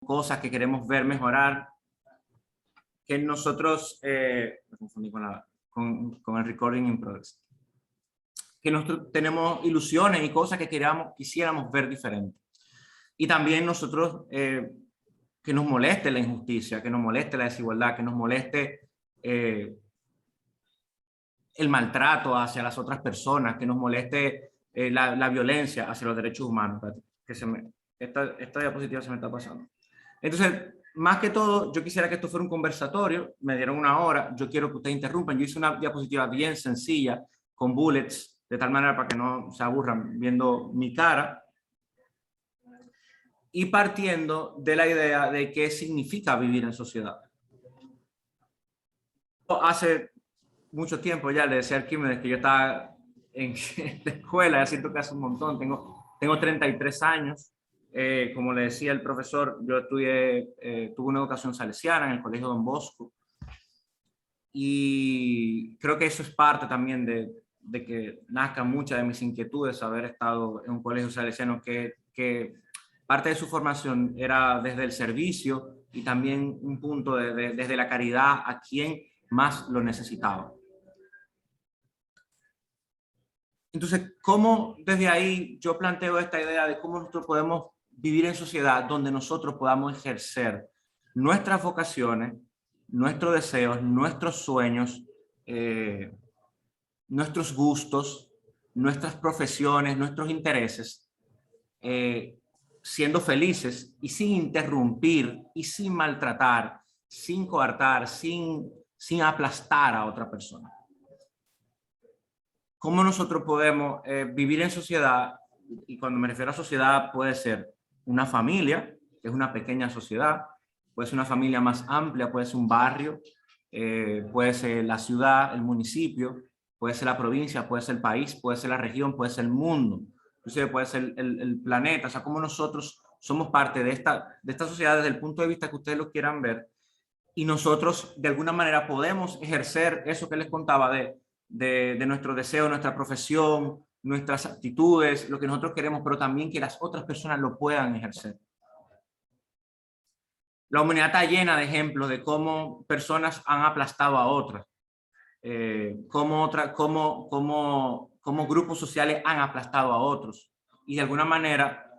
cosas que queremos ver mejorar, que nosotros, me confundí con el recording in progress, que nosotros tenemos ilusiones y cosas que quisiéramos ver diferentes. Y también nosotros, que nos moleste la injusticia, que nos moleste la desigualdad, que nos moleste el maltrato hacia las otras personas, que nos moleste la violencia hacia los derechos humanos. Esta diapositiva se me está pasando. Entonces, más que todo, yo quisiera que esto fuera un conversatorio, me dieron 1 hora, yo quiero que ustedes interrumpan, yo hice una diapositiva bien sencilla, con bullets, de tal manera para que no se aburran viendo mi cara, y partiendo de la idea de qué significa vivir en sociedad. Hace mucho tiempo ya le decía a Arquímedes que yo estaba en la escuela, ya siento que hace un montón, tengo 33 años, como le decía el profesor, yo tuve una educación salesiana en el Colegio Don Bosco, y creo que eso es parte también de que nazcan muchas de mis inquietudes, haber estado en un colegio salesiano que parte de su formación era desde el servicio y también un punto desde la caridad a quien más lo necesitaba. Entonces, ¿cómo desde ahí yo planteo esta idea de cómo nosotros podemos vivir en sociedad donde nosotros podamos ejercer nuestras vocaciones, nuestros deseos, nuestros sueños, nuestros gustos, nuestras profesiones, nuestros intereses, siendo felices y sin interrumpir y sin maltratar, sin coartar, sin aplastar a otra persona? ¿Cómo nosotros podemos vivir en sociedad? Y cuando me refiero a sociedad, puede ser una familia, que es una pequeña sociedad, puede ser una familia más amplia, puede ser un barrio, puede ser la ciudad, el municipio, puede ser la provincia, puede ser el país, puede ser la región, puede ser el mundo, inclusive puede ser el planeta. O sea, cómo nosotros somos parte de esta sociedad desde el punto de vista que ustedes lo quieran ver, y nosotros de alguna manera podemos ejercer eso que les contaba de nuestro deseo, nuestra profesión, nuestras actitudes, lo que nosotros queremos, pero también que las otras personas lo puedan ejercer. La humanidad está llena de ejemplos de cómo personas han aplastado a otras, cómo grupos sociales han aplastado a otros, y de alguna manera,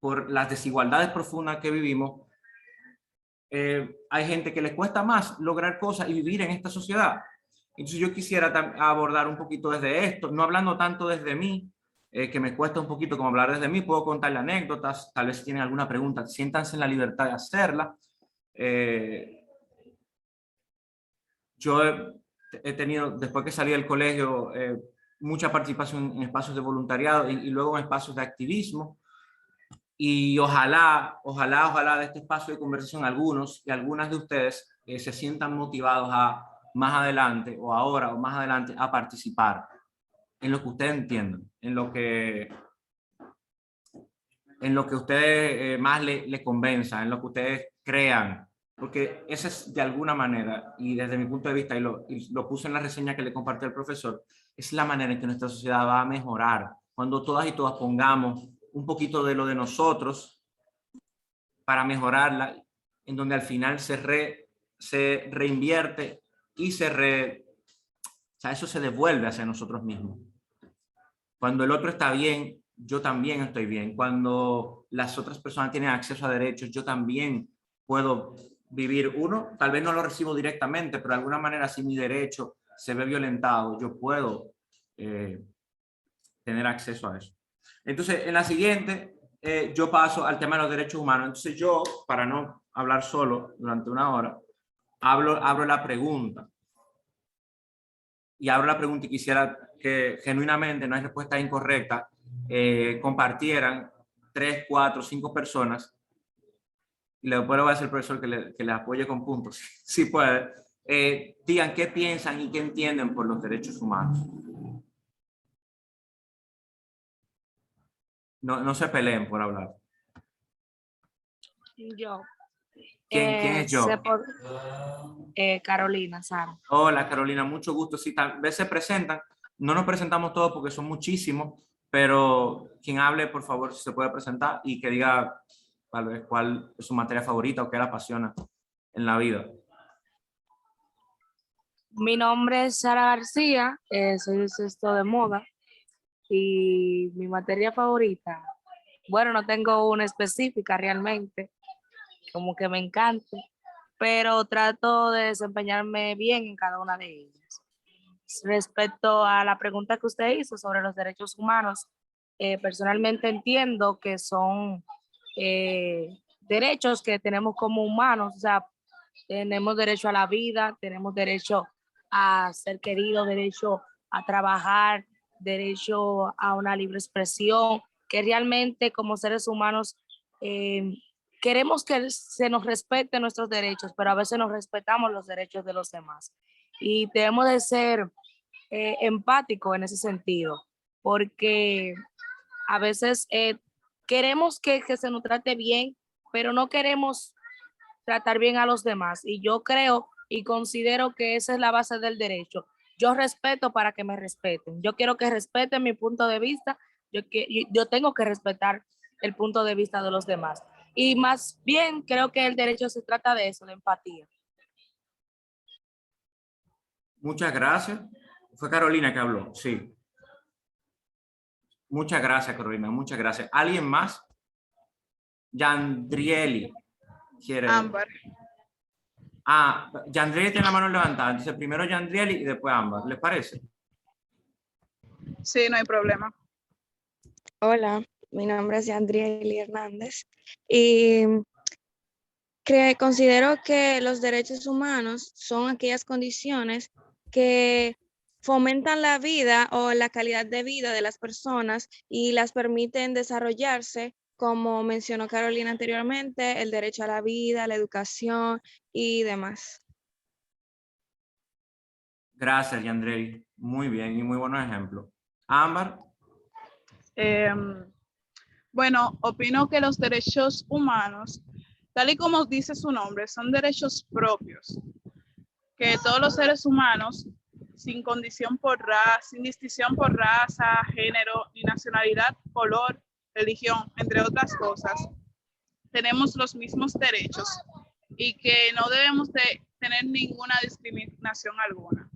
por las desigualdades profundas que vivimos, hay gente que les cuesta más lograr cosas y vivir en esta sociedad. Entonces yo quisiera abordar un poquito desde esto, no hablando tanto desde mí, que me cuesta un poquito como hablar desde mí, puedo contarle anécdotas, tal vez si tienen alguna pregunta, siéntanse en la libertad de hacerla. Yo he tenido, después que salí del colegio, mucha participación en espacios de voluntariado y luego en espacios de activismo, y ojalá de este espacio de conversación algunos y algunas de ustedes se sientan motivados a más adelante o ahora o más adelante a participar en lo que ustedes entiendan, en lo que ustedes más le convenza, en lo que ustedes crean, porque esa es de alguna manera, y desde mi punto de vista, y lo puse en la reseña que le compartí al profesor, es la manera en que nuestra sociedad va a mejorar, cuando todas y todas pongamos un poquito de lo de nosotros para mejorarla, en donde al final se reinvierte y o sea, eso se devuelve hacia nosotros mismos. Cuando el otro está bien, yo también estoy bien. Cuando las otras personas tienen acceso a derechos, yo también puedo vivir uno. Tal vez no lo recibo directamente, pero de alguna manera si mi derecho se ve violentado, yo puedo tener acceso a eso. Entonces, en la siguiente, yo paso al tema de los derechos humanos. Entonces yo, para no hablar solo durante 1 hora, abro la pregunta. Y abro la pregunta y quisiera que genuinamente, no hay respuesta incorrecta, compartieran 3, 4, 5 personas, y después le voy a decir al profesor que le apoye con puntos, si puede, digan qué piensan y qué entienden por los derechos humanos. No se peleen por hablar. Yo. ¿Quién es yo? Carolina Sara. Hola Carolina, mucho gusto. Sí, tal vez se presentan. No nos presentamos todos porque son muchísimos, pero quien hable, por favor, si se puede presentar y que diga tal vez cuál es su materia favorita o qué la apasiona en la vida. Mi nombre es Sara García, soy de sexto de moda y mi materia favorita, bueno, no tengo una específica realmente, como que me encante, pero trato de desempeñarme bien en cada una de ellas. Respecto a la pregunta que usted hizo sobre los derechos humanos, personalmente entiendo que son derechos que tenemos como humanos, o sea, tenemos derecho a la vida, tenemos derecho a ser queridos, derecho a trabajar, derecho a una libre expresión, que realmente como seres humanos eh, queremos que se nos respeten nuestros derechos, pero a veces nos respetamos los derechos de los demás. Y debemos de ser empáticos en ese sentido, porque a veces queremos que se nos trate bien, pero no queremos tratar bien a los demás. Y yo creo y considero que esa es la base del derecho. Yo respeto para que me respeten. Yo quiero que respeten mi punto de vista. Yo tengo que respetar el punto de vista de los demás. Y más bien creo que el derecho se trata de eso, de empatía. Muchas gracias. Fue Carolina que habló, sí. Muchas gracias, Carolina, muchas gracias. ¿Alguien más? Yandrieli quiere. Ámbar. Ah, Yandrieli tiene la mano levantada. Entonces primero Yandrieli y después Ámbar. ¿Les parece? Sí, no hay problema. Hola, mi nombre es Yandrieli Hernández y considero que los derechos humanos son aquellas condiciones que fomentan la vida o la calidad de vida de las personas y las permiten desarrollarse, como mencionó Carolina anteriormente, el derecho a la vida, la educación y demás. Gracias, Yandrieli. Muy bien y muy buenos ejemplos. Ámbar. Bueno, opino que los derechos humanos, tal y como dice su nombre, son derechos propios, que todos los seres humanos, sin condición por raza, sin distinción por raza, género, ni nacionalidad, color, religión, entre otras cosas, tenemos los mismos derechos y que no debemos de tener ninguna discriminación alguna.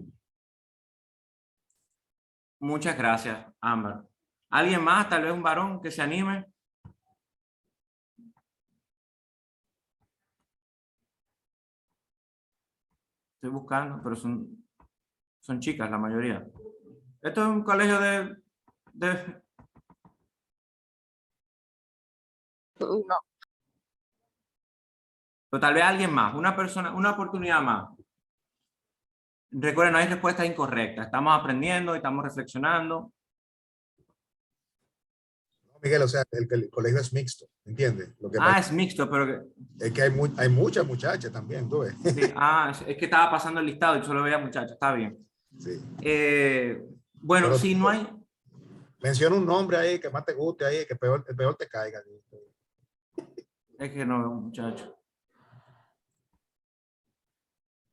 Muchas gracias, Ámbar. ¿Alguien más? Tal vez un varón que se anime. Estoy buscando, pero son chicas la mayoría. Esto es un colegio de... No. Pero tal vez alguien más, una persona, una oportunidad más. Recuerden, no hay respuesta incorrecta. Estamos aprendiendo y estamos reflexionando. Miguel, o sea, el colegio es mixto, ¿entiendes? Lo que Es mixto, pero... es que hay muchas muchachas también, ¿tú ves? Sí, es que estaba pasando el listado y solo veía muchachos, está bien. Sí. Bueno, Pero si no hay... Menciona un nombre ahí que más te guste ahí, que el peor te caiga. Es que no veo muchachos.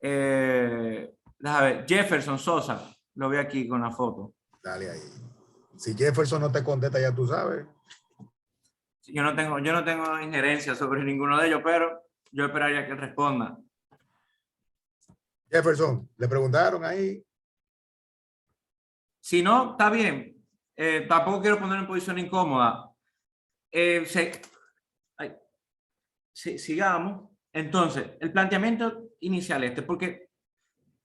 Déjame ver, Jefferson Sosa, lo veo aquí con la foto. Dale ahí. Si Jefferson no te contesta, ya tú sabes. Yo no tengo injerencia sobre ninguno de ellos, pero yo esperaría que él responda. Jefferson, le preguntaron ahí. Si no, está bien. Tampoco quiero poner en posición incómoda. Sigamos. Entonces, el planteamiento inicial porque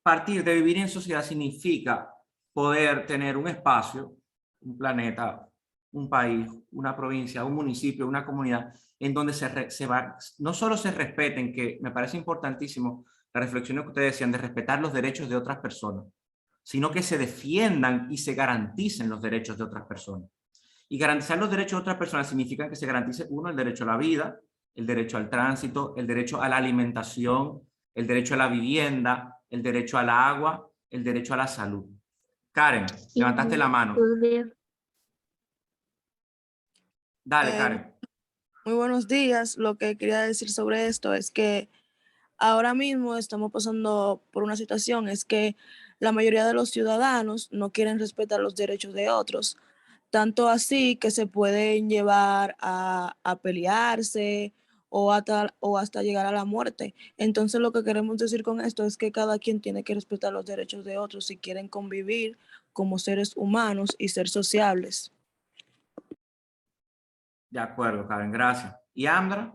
partir de vivir en sociedad significa poder tener un espacio, un planeta, un país, una provincia, un municipio, una comunidad, en donde no solo se respeten, que me parece importantísimo la reflexión que ustedes decían de respetar los derechos de otras personas, sino que se defiendan y se garanticen los derechos de otras personas. Y garantizar los derechos de otras personas significa que se garantice, uno, el derecho a la vida, el derecho al tránsito, el derecho a la alimentación, el derecho a la vivienda, el derecho al agua, el derecho a la salud. Karen, levantaste la mano. Dale, Karen. Muy buenos días. Lo que quería decir sobre esto es que ahora mismo estamos pasando por una situación, es que la mayoría de los ciudadanos no quieren respetar los derechos de otros, tanto así que se pueden llevar a pelearse o hasta llegar a la muerte. Entonces lo que queremos decir con esto es que cada quien tiene que respetar los derechos de otros si quieren convivir como seres humanos y ser sociables. De acuerdo, Karen, gracias. ¿Y Andra?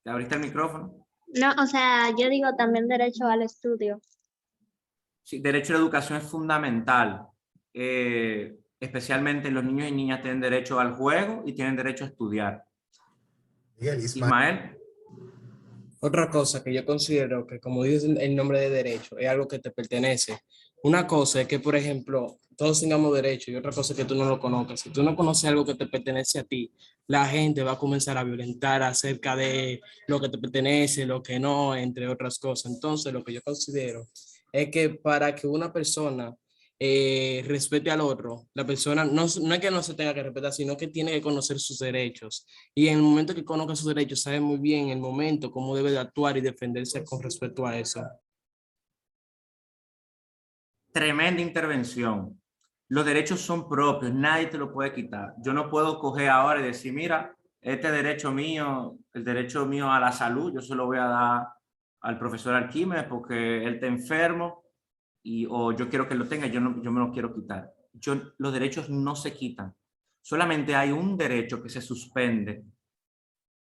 ¿Te abriste el micrófono? No, o sea, yo digo también derecho al estudio. Sí, derecho a la educación es fundamental. Especialmente los niños y niñas tienen derecho al juego y tienen derecho a estudiar. Miguel, Ismael. Otra cosa que yo considero que, como dice el nombre de derecho, es algo que te pertenece. Una cosa es que, por ejemplo, todos tengamos derecho y otra cosa es que tú no lo conozcas. Si tú no conoces algo que te pertenece a ti, la gente va a comenzar a violentar acerca de lo que te pertenece, lo que no, entre otras cosas. Entonces, lo que yo considero es que para que una persona respete al otro, la persona no es que no se tenga que respetar, sino que tiene que conocer sus derechos. Y en el momento que conozca sus derechos, sabe muy bien el momento, cómo debe de actuar y defenderse con respecto a eso. Tremenda intervención. Los derechos son propios, nadie te lo puede quitar. Yo no puedo coger ahora y decir, mira, este derecho mío, el derecho mío a la salud, yo se lo voy a dar al profesor Arquímedes porque él está enfermo o yo quiero que lo tenga, yo me lo quiero quitar. Los derechos no se quitan. Solamente hay un derecho que se suspende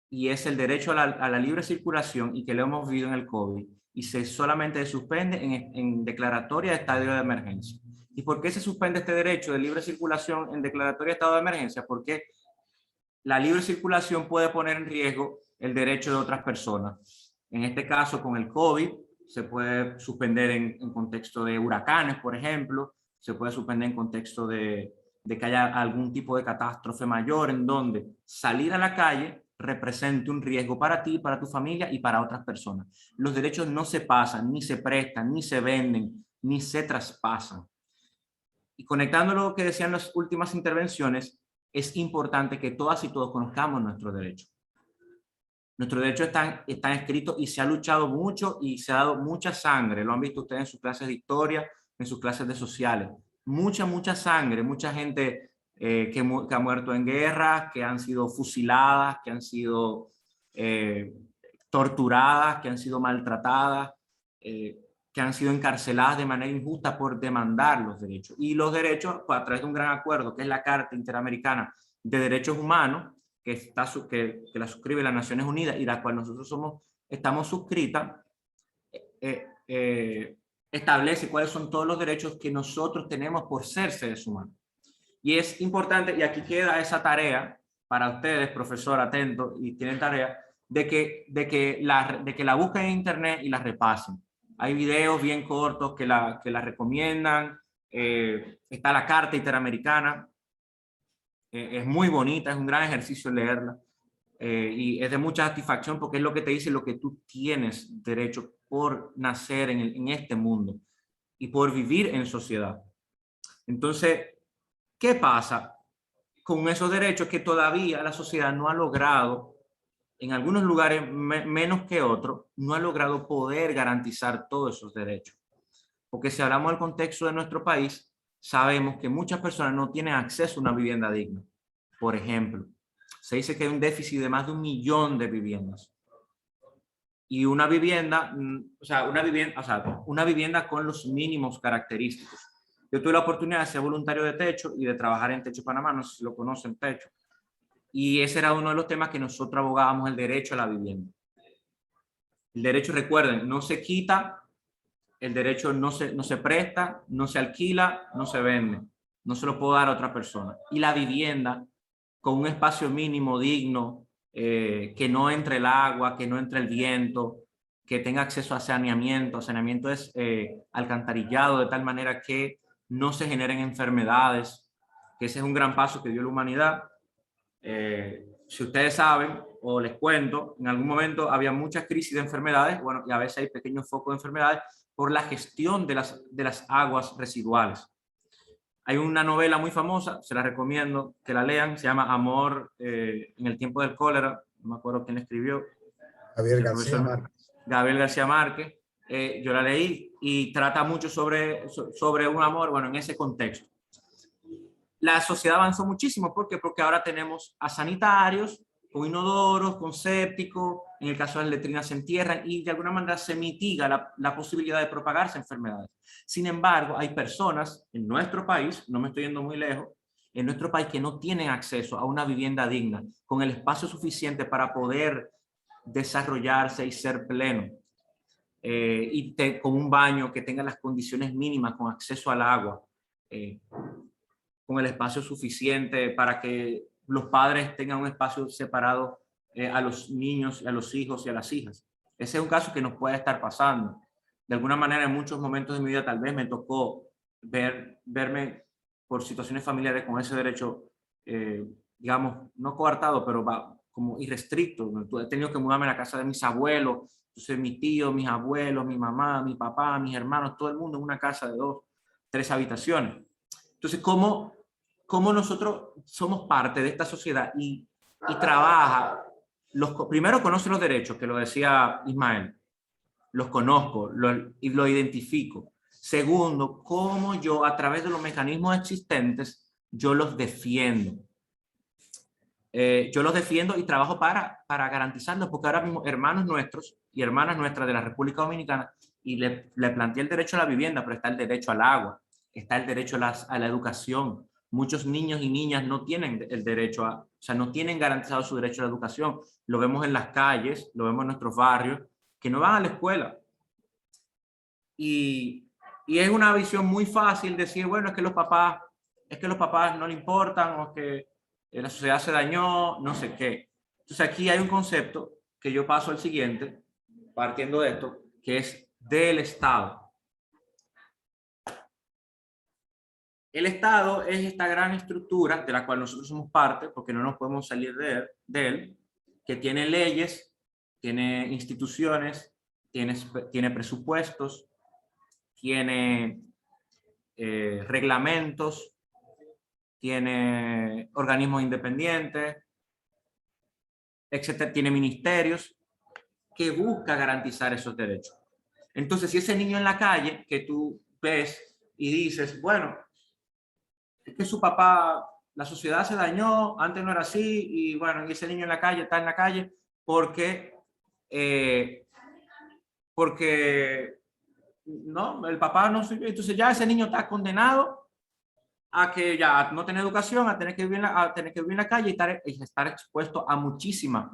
y es el derecho a la libre circulación y que lo hemos vivido en el COVID y solamente se suspende en declaratoria de estado de emergencia. ¿Y por qué se suspende este derecho de libre circulación en declaratoria de estado de emergencia? Porque la libre circulación puede poner en riesgo el derecho de otras personas. En este caso, con el COVID, se puede suspender en contexto de huracanes, por ejemplo, se puede suspender en contexto de que haya algún tipo de catástrofe mayor en donde salir a la calle represente un riesgo para ti, para tu familia y para otras personas. Los derechos no se pasan, ni se prestan, ni se venden, ni se traspasan. Y conectando lo que decían las últimas intervenciones, es importante que todas y todos conozcamos nuestros derechos. Nuestros derechos están escritos y se ha luchado mucho y se ha dado mucha sangre. Lo han visto ustedes en sus clases de historia, en sus clases de sociales. Mucha sangre, mucha gente que ha muerto en guerras, que han sido fusiladas, que han sido torturadas, que han sido maltratadas, que han sido encarceladas de manera injusta por demandar los derechos. Y los derechos, pues, a través de un gran acuerdo, que es la Carta Interamericana de Derechos Humanos, que la suscribe las Naciones Unidas y la cual nosotros estamos suscritas, establece cuáles son todos los derechos que nosotros tenemos por ser seres humanos. Y es importante, y aquí queda esa tarea para ustedes, profesor, atento, y tienen tarea, de que la busquen en internet y la repasen. Hay videos bien cortos que la recomiendan. Está la Carta Interamericana. Es muy bonita, es un gran ejercicio leerla. Y es de mucha satisfacción porque es lo que te dice lo que tú tienes derecho por nacer en este mundo y por vivir en sociedad. Entonces, ¿qué pasa con esos derechos que todavía la sociedad no ha logrado, en algunos lugares menos que otros, no ha logrado poder garantizar todos esos derechos? Porque si hablamos del contexto de nuestro país, sabemos que muchas personas no tienen acceso a una vivienda digna. Por ejemplo, se dice que hay un déficit de más de 1 millón de viviendas. Y una vivienda con los mínimos característicos. Yo tuve la oportunidad de ser voluntario de Techo y de trabajar en Techo Panamá, no sé si lo conocen, Techo. Y ese era uno de los temas que nosotros abogábamos, el derecho a la vivienda. El derecho, recuerden, no se quita, el derecho no se presta, no se alquila, no se vende. No se lo puedo dar a otra persona. Y la vivienda, con un espacio mínimo digno, que no entre el agua, que no entre el viento, que tenga acceso a saneamiento. Saneamiento es alcantarillado de tal manera que no se generen enfermedades, que ese es un gran paso que dio la humanidad. Si ustedes saben, o les cuento, en algún momento había muchas crisis de enfermedades, bueno, y a veces hay pequeños focos de enfermedades por la gestión de las aguas residuales. Hay una novela muy famosa, se la recomiendo que la lean, se llama Amor en el tiempo del cólera, no me acuerdo quién la escribió. Gabriel García Márquez. Gabriel García Márquez. Yo la leí y trata mucho sobre un amor, bueno, en ese contexto. La sociedad avanzó muchísimo, ¿por qué? Porque ahora tenemos a sanitarios con inodoros, con séptico, en el caso de las letrinas se entierran y de alguna manera se mitiga la posibilidad de propagarse enfermedades. Sin embargo, hay personas en nuestro país, no me estoy yendo muy lejos, en nuestro país que no tienen acceso a una vivienda digna, con el espacio suficiente para poder desarrollarse y ser pleno. Con un baño que tenga las condiciones mínimas, con acceso al agua, con el espacio suficiente para que los padres tengan un espacio separado a los niños, a los hijos y a las hijas. Ese es un caso que nos puede estar pasando. De alguna manera, en muchos momentos de mi vida, tal vez me tocó verme por situaciones familiares con ese derecho, digamos, no coartado, pero como irrestricto. He tenido que mudarme a la casa de mis abuelos, entonces mi tío, mis abuelos, mi mamá, mi papá, mis hermanos, todo el mundo en una casa de 2, 3 habitaciones. Entonces, ¿cómo nosotros somos parte de esta sociedad y trabaja? Primero conoce los derechos, que lo decía Ismael, los conozco y lo identifico. Segundo, cómo yo a través de los mecanismos existentes, yo los defiendo. Yo los defiendo y trabajo para garantizarlos, porque ahora mismo hermanos nuestros y hermanas nuestras de la República Dominicana, y le planteé el derecho a la vivienda, pero está el derecho al agua, está el derecho a la educación. Muchos niños y niñas no tienen el derecho o sea, no tienen garantizado su derecho a la educación. Lo vemos en las calles, lo vemos en nuestros barrios, que no van a la escuela. Y es una visión muy fácil decir, bueno, es que los papás no le importan, o que la sociedad se dañó, no sé qué. Entonces aquí hay un concepto que yo paso al siguiente, partiendo de esto, que es del Estado. El Estado es esta gran estructura de la cual nosotros somos parte, porque no nos podemos salir de él, que tiene leyes, tiene instituciones, tiene presupuestos, tiene reglamentos, tiene organismos independientes, etcétera, tiene ministerios que busca garantizar esos derechos. Entonces, si ese niño en la calle que tú ves y dices, bueno, es que su papá, la sociedad se dañó, antes no era así, y bueno, y ese niño en la calle está en la calle porque no, el papá no sirve. Entonces ya ese niño está condenado a que ya no tener educación, a tener que vivir en la calle y estar expuesto a muchísimas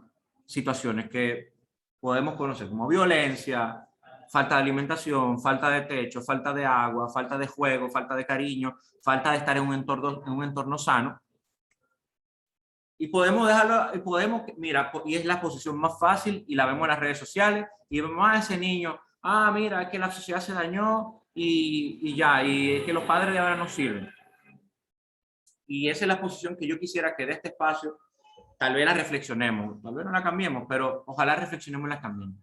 situaciones que podemos conocer como violencia, falta de alimentación, falta de techo, falta de agua, falta de juego, falta de cariño, falta de estar en un entorno sano. Y podemos dejarlo, mira, y es la posición más fácil y la vemos en las redes sociales y vemos a ese niño, mira, es que la sociedad se dañó y es que los padres de ahora no sirven. Y esa es la posición que yo quisiera que de este espacio tal vez la reflexionemos, tal vez no la cambiemos, pero ojalá reflexionemos y la cambiemos.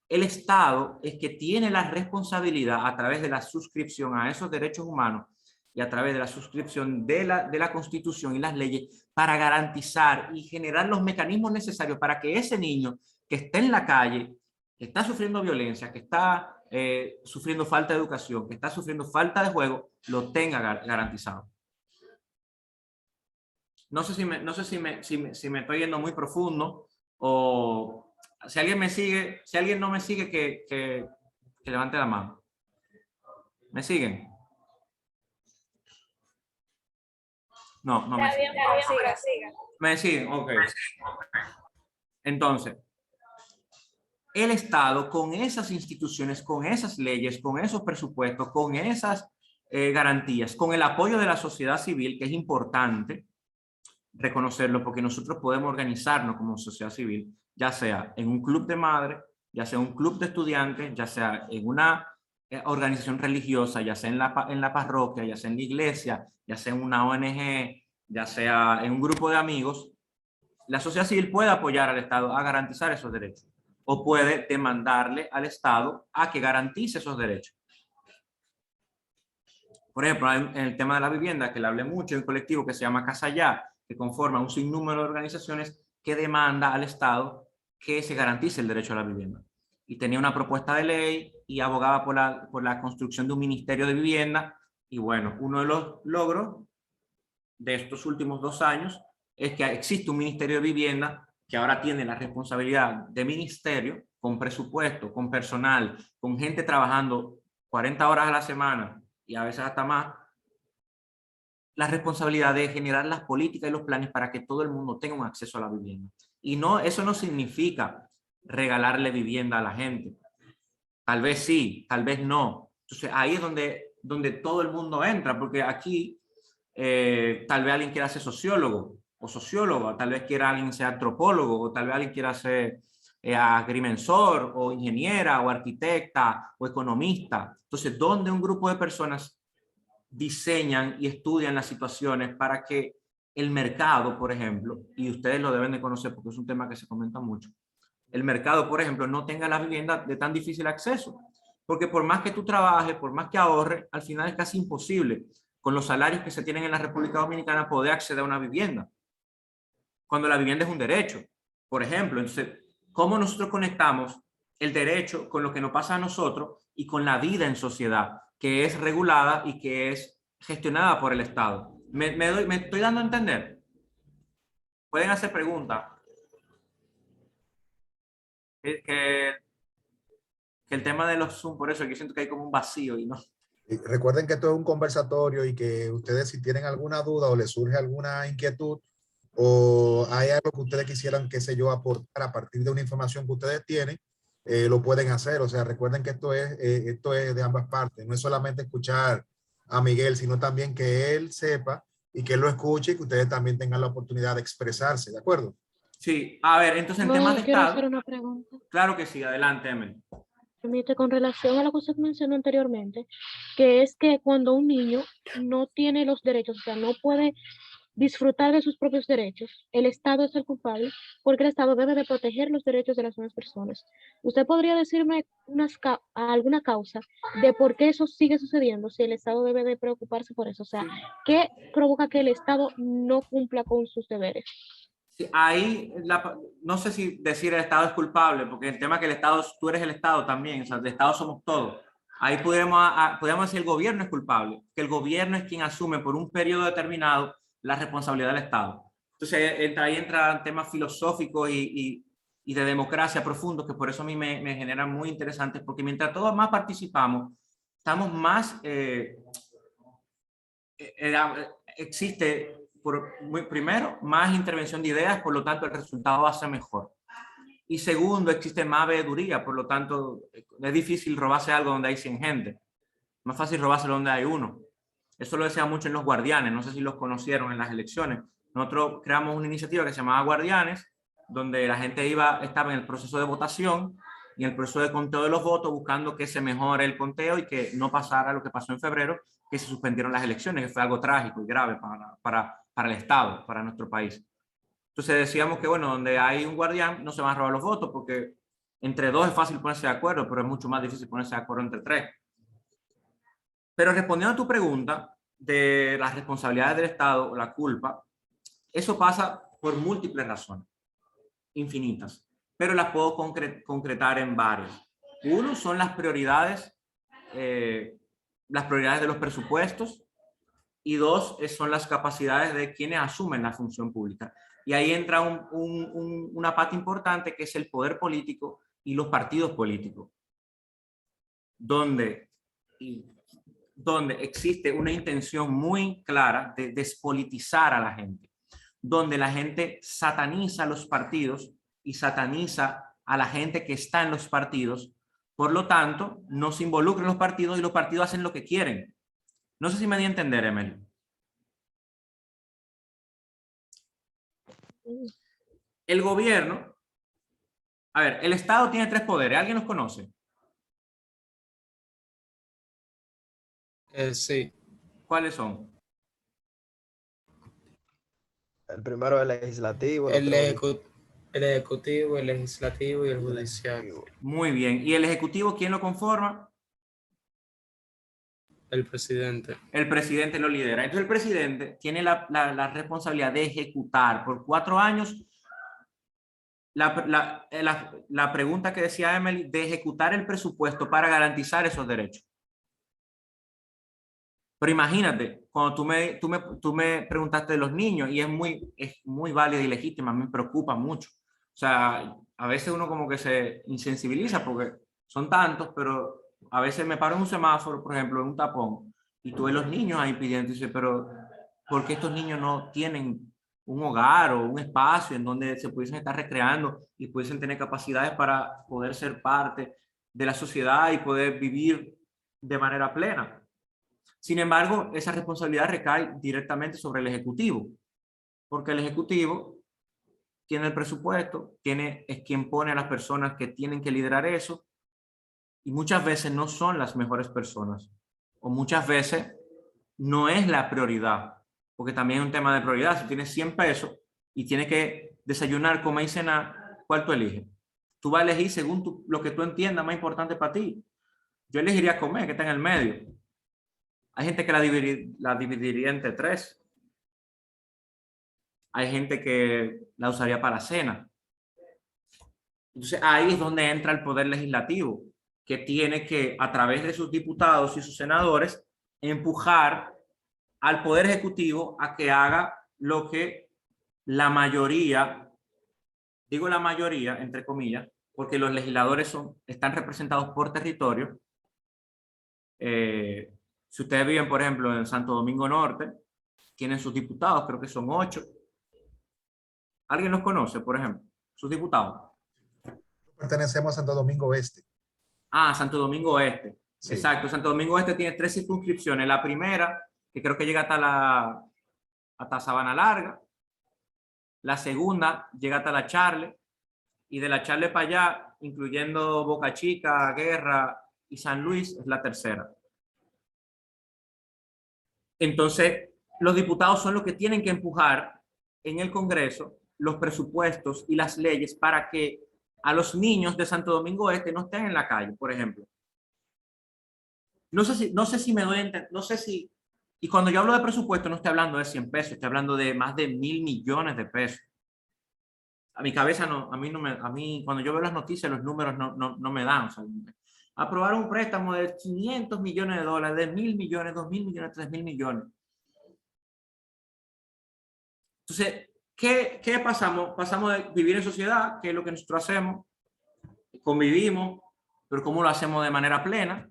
El Estado es que tiene la responsabilidad a través de la suscripción a esos derechos humanos y a través de la suscripción de la Constitución y las leyes para garantizar y generar los mecanismos necesarios para que ese niño que está en la calle, que está sufriendo violencia, que está sufriendo falta de educación, que está sufriendo falta de juego, lo tenga garantizado. No sé si me estoy yendo muy profundo, o si alguien me sigue, si alguien no me sigue, que levante la mano. ¿Me siguen? No me siguen. ¿Me siguen? Ok. Entonces, el Estado, con esas instituciones, con esas leyes, con esos presupuestos, con esas garantías, con el apoyo de la sociedad civil, que es importante reconocerlo, porque nosotros podemos organizarnos como sociedad civil, ya sea en un club de madres, ya sea un club de estudiantes, ya sea en una organización religiosa, ya sea en la parroquia, ya sea en la iglesia, ya sea en una ONG, ya sea en un grupo de amigos. La sociedad civil puede apoyar al Estado a garantizar esos derechos, o puede demandarle al Estado a que garantice esos derechos. Por ejemplo, en el tema de la vivienda, que le hablé mucho, hay un colectivo que se llama Casa Ya, que conforma un sinnúmero de organizaciones que demanda al Estado que se garantice el derecho a la vivienda. Y tenía una propuesta de ley y abogaba por la construcción de un ministerio de vivienda. Y bueno, uno de los logros de estos últimos 2 años es que existe un ministerio de vivienda que ahora tiene la responsabilidad de ministerio, con presupuesto, con personal, con gente trabajando 40 horas a la semana y a veces hasta más, la responsabilidad de generar las políticas y los planes para que todo el mundo tenga un acceso a la vivienda. Y no, eso no significa regalarle vivienda a la gente. Tal vez sí, tal vez no. Entonces ahí es donde todo el mundo entra, porque aquí tal vez alguien quiera ser sociólogo o socióloga, tal vez quiera alguien ser antropólogo, o tal vez alguien quiera ser agrimensor o ingeniera o arquitecta o economista. Entonces, ¿dónde un grupo de personas diseñan y estudian las situaciones para que el mercado, por ejemplo, y ustedes lo deben de conocer porque es un tema que se comenta mucho, el mercado, por ejemplo, no tenga la vivienda de tan difícil acceso? Porque por más que tú trabajes, por más que ahorres, al final es casi imposible, con los salarios que se tienen en la República Dominicana, poder acceder a una vivienda, cuando la vivienda es un derecho, por ejemplo. Entonces, ¿cómo nosotros conectamos el derecho con lo que nos pasa a nosotros y con la vida en sociedad, que es regulada y que es gestionada por el Estado? ¿Me estoy dando a entender? Pueden hacer preguntas. Que el tema de los Zoom, por eso yo siento que hay como un vacío y no. Y recuerden que esto es un conversatorio y que ustedes, si tienen alguna duda o les surge alguna inquietud o hay algo que ustedes quisieran, qué sé yo, aportar a partir de una información que ustedes tienen, lo pueden hacer. O sea, recuerden que esto es de ambas partes. No es solamente escuchar a Miguel, sino también que él sepa y que él lo escuche y que ustedes también tengan la oportunidad de expresarse, ¿de acuerdo? Sí, a ver, entonces en temas de Quiero Estado. hacer una pregunta. Claro que sí, adelante, Emily. Permite, con relación a lo que usted mencionó anteriormente, que es que cuando un niño no tiene los derechos, o sea, no puede disfrutar de sus propios derechos, el Estado es el culpable porque el Estado debe de proteger los derechos de las demás personas. ¿Usted podría decirme alguna causa de por qué eso sigue sucediendo, si el Estado debe de preocuparse por eso? O sea, ¿qué provoca que el Estado no cumpla con sus deberes? Sí, ahí no sé si decir el Estado es culpable, porque el tema es que el Estado, tú eres el Estado también, o sea, el Estado somos todos. Ahí podemos decir el gobierno es culpable, que el gobierno es quien asume por un periodo determinado la responsabilidad del Estado. Entonces ahí entran temas filosóficos y de democracia profundos, que por eso a mí me generan muy interesantes, porque mientras todos más participamos, estamos más, existe primero más intervención de ideas, por lo tanto el resultado va a ser mejor. Y segundo, existe más veeduría, por lo tanto es difícil robarse algo donde hay 100 gente. Más fácil robárselo donde hay uno. Eso lo decía mucho en los Guardianes, no sé si los conocieron en las elecciones. Nosotros creamos una iniciativa que se llamaba Guardianes, donde la gente estaba en el proceso de votación y en el proceso de conteo de los votos, buscando que se mejore el conteo y que no pasara lo que pasó en febrero, que se suspendieron las elecciones, que fue algo trágico y grave para el Estado, para nuestro país. Entonces decíamos que, bueno, donde hay un guardián no se van a robar los votos, porque entre dos es fácil ponerse de acuerdo, pero es mucho más difícil ponerse de acuerdo entre tres. Pero respondiendo a tu pregunta de las responsabilidades del Estado o la culpa, eso pasa por múltiples razones, infinitas, pero las puedo concretar en varias. Uno son las prioridades de los presupuestos, y dos son las capacidades de quienes asumen la función pública. Y ahí entra una parte importante, que es el poder político y los partidos políticos, donde existe una intención muy clara de despolitizar a la gente, donde la gente sataniza a los partidos y sataniza a la gente que está en los partidos. Por lo tanto, no se involucran los partidos y los partidos hacen lo que quieren. No sé si me di a entender, Emily. El gobierno, a ver, el Estado tiene tres poderes. ¿Alguien los conoce? Sí. ¿Cuáles son? El primero es el legislativo. El ejecutivo, el legislativo y el judicial. Muy bien. ¿Y el ejecutivo quién lo conforma? El presidente. El presidente lo lidera. Entonces el presidente tiene la responsabilidad de ejecutar por 4 años la pregunta que decía Emily, de ejecutar el presupuesto para garantizar esos derechos. Pero imagínate, cuando tú me preguntaste de los niños, y es muy válida y legítima, me preocupa mucho, O sea, a veces uno como que se insensibiliza porque son tantos, pero a veces me paro en un semáforo, por ejemplo, en un tapón, y tú ves los niños ahí pidiendo, y dices, pero ¿por qué estos niños no tienen un hogar o un espacio en donde se pudiesen estar recreando y pudiesen tener capacidades para poder ser parte de la sociedad y poder vivir de manera plena? Sin embargo, esa responsabilidad recae directamente sobre el Ejecutivo, porque el Ejecutivo tiene el presupuesto, es quien pone a las personas que tienen que liderar eso, y muchas veces no son las mejores personas, o muchas veces no es la prioridad, porque también es un tema de prioridad. Si tienes 100 pesos y tienes que desayunar, comer y cenar, ¿cuál tú eliges? Tú vas a elegir según lo que tú entiendas más importante para ti. Yo elegiría comer, que está en el medio. Hay gente que la dividiría entre 3. Hay gente que la usaría para cena. Entonces ahí es donde entra el poder legislativo, que tiene que, a través de sus diputados y sus senadores, empujar al poder ejecutivo a que haga lo que la mayoría, digo la mayoría entre comillas, porque los legisladores están representados por territorio. Si ustedes viven, por ejemplo, en Santo Domingo Norte, tienen sus diputados, creo que son 8. ¿Alguien los conoce, por ejemplo? Sus diputados. Pertenecemos a Santo Domingo Oeste. Ah, Santo Domingo Este. Sí. Exacto, Santo Domingo Este tiene 3 circunscripciones. La primera, que creo que llega hasta Sabana Larga. La segunda llega hasta La Charle. Y de La Charle para allá, incluyendo Boca Chica, Guerra y San Luis, es la tercera. Entonces, los diputados son los que tienen que empujar en el Congreso los presupuestos y las leyes para que a los niños de Santo Domingo Este no estén en la calle, por ejemplo. No sé si me doy a entender, no sé si, y cuando yo hablo de presupuesto no estoy hablando de 100 pesos, estoy hablando de más de 1.000 millones de pesos. A mi cabeza no, a mí cuando yo veo las noticias los números no me dan. O sea, aprobar un préstamo de 500 millones de dólares, de 1.000 millones, 2.000 millones, 3.000 millones. Entonces, ¿qué pasamos? Pasamos de vivir en sociedad, que es lo que nosotros hacemos, convivimos, pero ¿cómo lo hacemos de manera plena?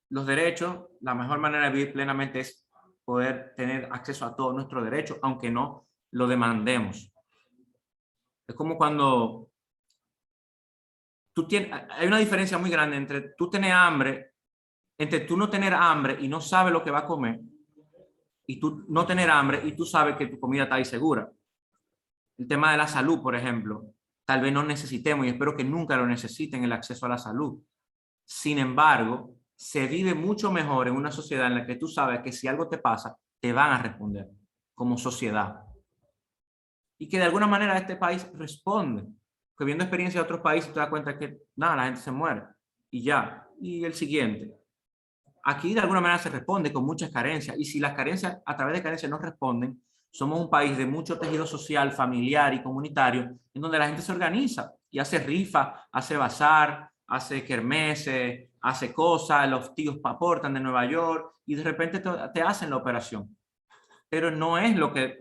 Los derechos, la mejor manera de vivir plenamente es poder tener acceso a todos nuestros derechos, aunque no lo demandemos. Es como cuando hay una diferencia muy grande entre tú tener hambre, entre tú no tener hambre y no sabes lo que va a comer, y tú no tener hambre y tú sabes que tu comida está ahí segura. El tema de la salud, por ejemplo, tal vez no necesitemos, y espero que nunca lo necesiten, el acceso a la salud. Sin embargo, se vive mucho mejor en una sociedad en la que tú sabes que si algo te pasa, te van a responder como sociedad. Y que de alguna manera este país responde. Que viendo experiencia de otros países te das cuenta que nada, la gente se muere y ya. Y el siguiente. Aquí de alguna manera se responde con muchas carencias. Y si las carencias, a través de carencias no responden, somos un país de mucho tejido social, familiar y comunitario, en donde la gente se organiza y hace rifa, hace bazar, hace kermeses, hace cosas, los tíos aportan de Nueva York y de repente te hacen la operación. Pero no es lo que,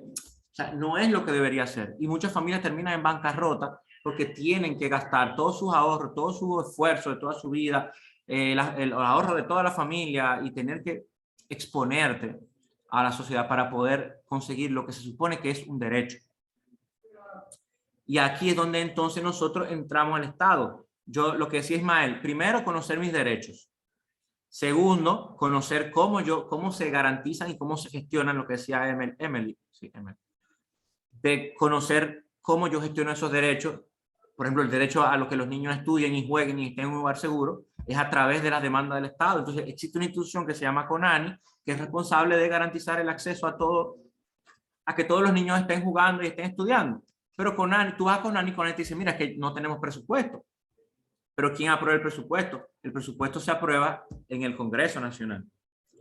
no es lo que debería ser. Y muchas familias terminan en bancarrota porque tienen que gastar todos sus ahorros, todo su esfuerzo de toda su vida, el ahorro de toda la familia y tener que exponerte a la sociedad para poder conseguir lo que se supone que es un derecho. Y aquí es donde entonces nosotros entramos al Estado. Yo, lo que decía Ismael, primero, conocer mis derechos. Segundo, conocer cómo se garantizan y cómo se gestionan, lo que decía Emily. Sí, Emily. De conocer cómo yo gestiono esos derechos. Por ejemplo, el derecho a lo que los niños estudien y jueguen y estén en un lugar seguro es a través de las demandas del Estado. Entonces, existe una institución que se llama CONANI, que es responsable de garantizar el acceso a que todos los niños estén jugando y estén estudiando. Pero CONANI, tú vas a CONANI y CONANI te dice, mira, es que no tenemos presupuesto. Pero ¿quién aprueba el presupuesto? El presupuesto se aprueba en el Congreso Nacional,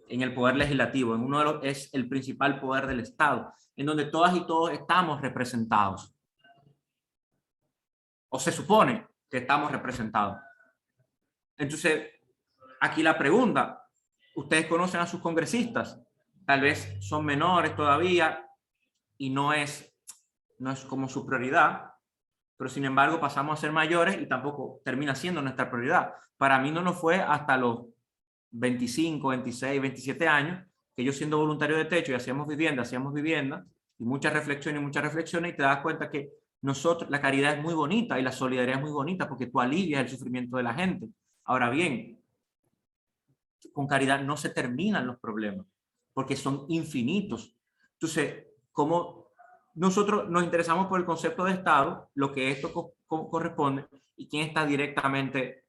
en el Poder Legislativo, es el principal poder del Estado, en donde todas y todos estamos representados. O se supone que estamos representados. Entonces, aquí la pregunta, ¿ustedes conocen a sus congresistas? Tal vez son menores todavía y no es como su prioridad, pero sin embargo pasamos a ser mayores y tampoco termina siendo nuestra prioridad. Para mí no lo fue hasta los 25, 26, 27 años, que yo siendo voluntario de techo y hacíamos vivienda, y muchas reflexiones, y te das cuenta que nosotros, la caridad es muy bonita y la solidaridad es muy bonita porque tú alivias el sufrimiento de la gente. Ahora bien, con caridad no se terminan los problemas porque son infinitos. Entonces, como nosotros nos interesamos por el concepto de Estado, lo que esto corresponde y quién está directamente,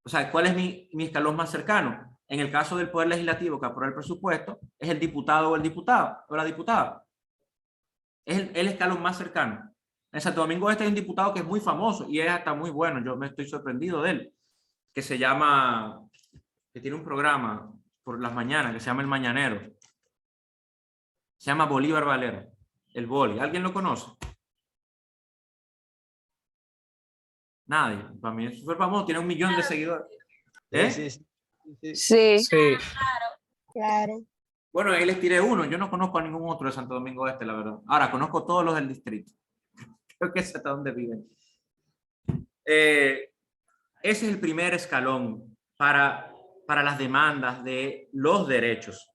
o sea, cuál es mi escalón más cercano. En el caso del Poder Legislativo que aprueba el presupuesto, es el diputado o el diputado o la diputada. Es el escalón más cercano. En Santo Domingo Este hay un diputado que es muy famoso y es hasta muy bueno, yo me estoy sorprendido de él, que se llama, que tiene un programa por las mañanas que se llama El Mañanero. Se llama Bolívar Valera, el Boli. ¿Alguien lo conoce? Nadie. Para mí es súper famoso, tiene 1 millón de seguidores. ¿Eh? Sí. Claro. Bueno, ahí les tiré uno. Yo no conozco a ningún otro de Santo Domingo Este, la verdad. Ahora, conozco todos los del distrito. Creo que es hasta donde viven. Ese es el primer escalón para las demandas de los derechos.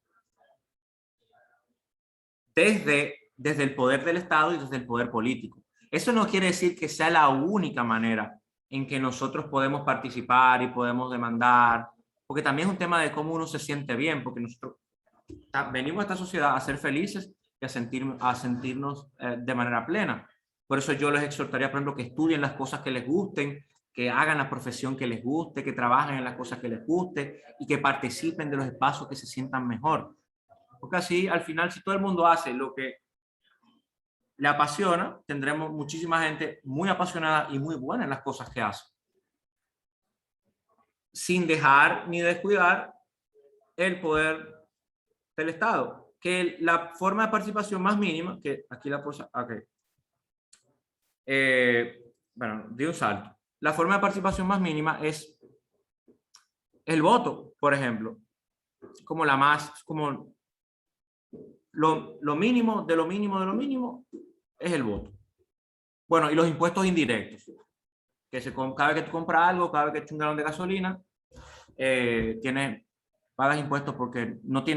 Desde el poder del Estado y desde el poder político. Eso no quiere decir que sea la única manera en que nosotros podemos participar y podemos demandar, porque también es un tema de cómo uno se siente bien, porque nosotros venimos a esta sociedad a ser felices y a sentirnos de manera plena. Por eso yo les exhortaría, por ejemplo, que estudien las cosas que les gusten, que hagan la profesión que les guste, que trabajen en las cosas que les guste y que participen de los espacios que se sientan mejor. Porque así, al final, si todo el mundo hace lo que le apasiona, tendremos muchísima gente muy apasionada y muy buena en las cosas que hace. Sin dejar ni descuidar el poder del Estado. Que la forma de participación más mínima, que aquí la cosa, okay. Bueno, di un salto. La forma de participación más mínima es el voto, por ejemplo. Como la más, como lo mínimo de lo mínimo de lo mínimo es el voto. Bueno, y los impuestos indirectos. Que cada vez que tú compras algo, cada vez que echas un galón de gasolina, pagas impuestos porque no te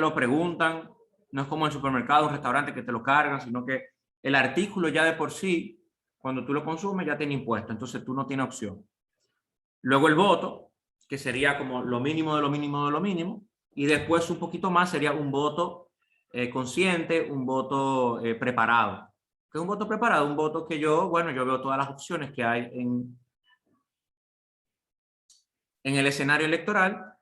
lo preguntan, no es como en el supermercado, un restaurante que te lo cargan, sino que el artículo ya de por sí, cuando tú lo consumes, ya tiene impuesto, entonces tú no tienes opción. Luego el voto, que sería como lo mínimo de lo mínimo de lo mínimo, y después un poquito más sería un voto consciente, un voto preparado. ¿Qué es un voto preparado? Un voto que yo veo todas las opciones que hay en el escenario electoral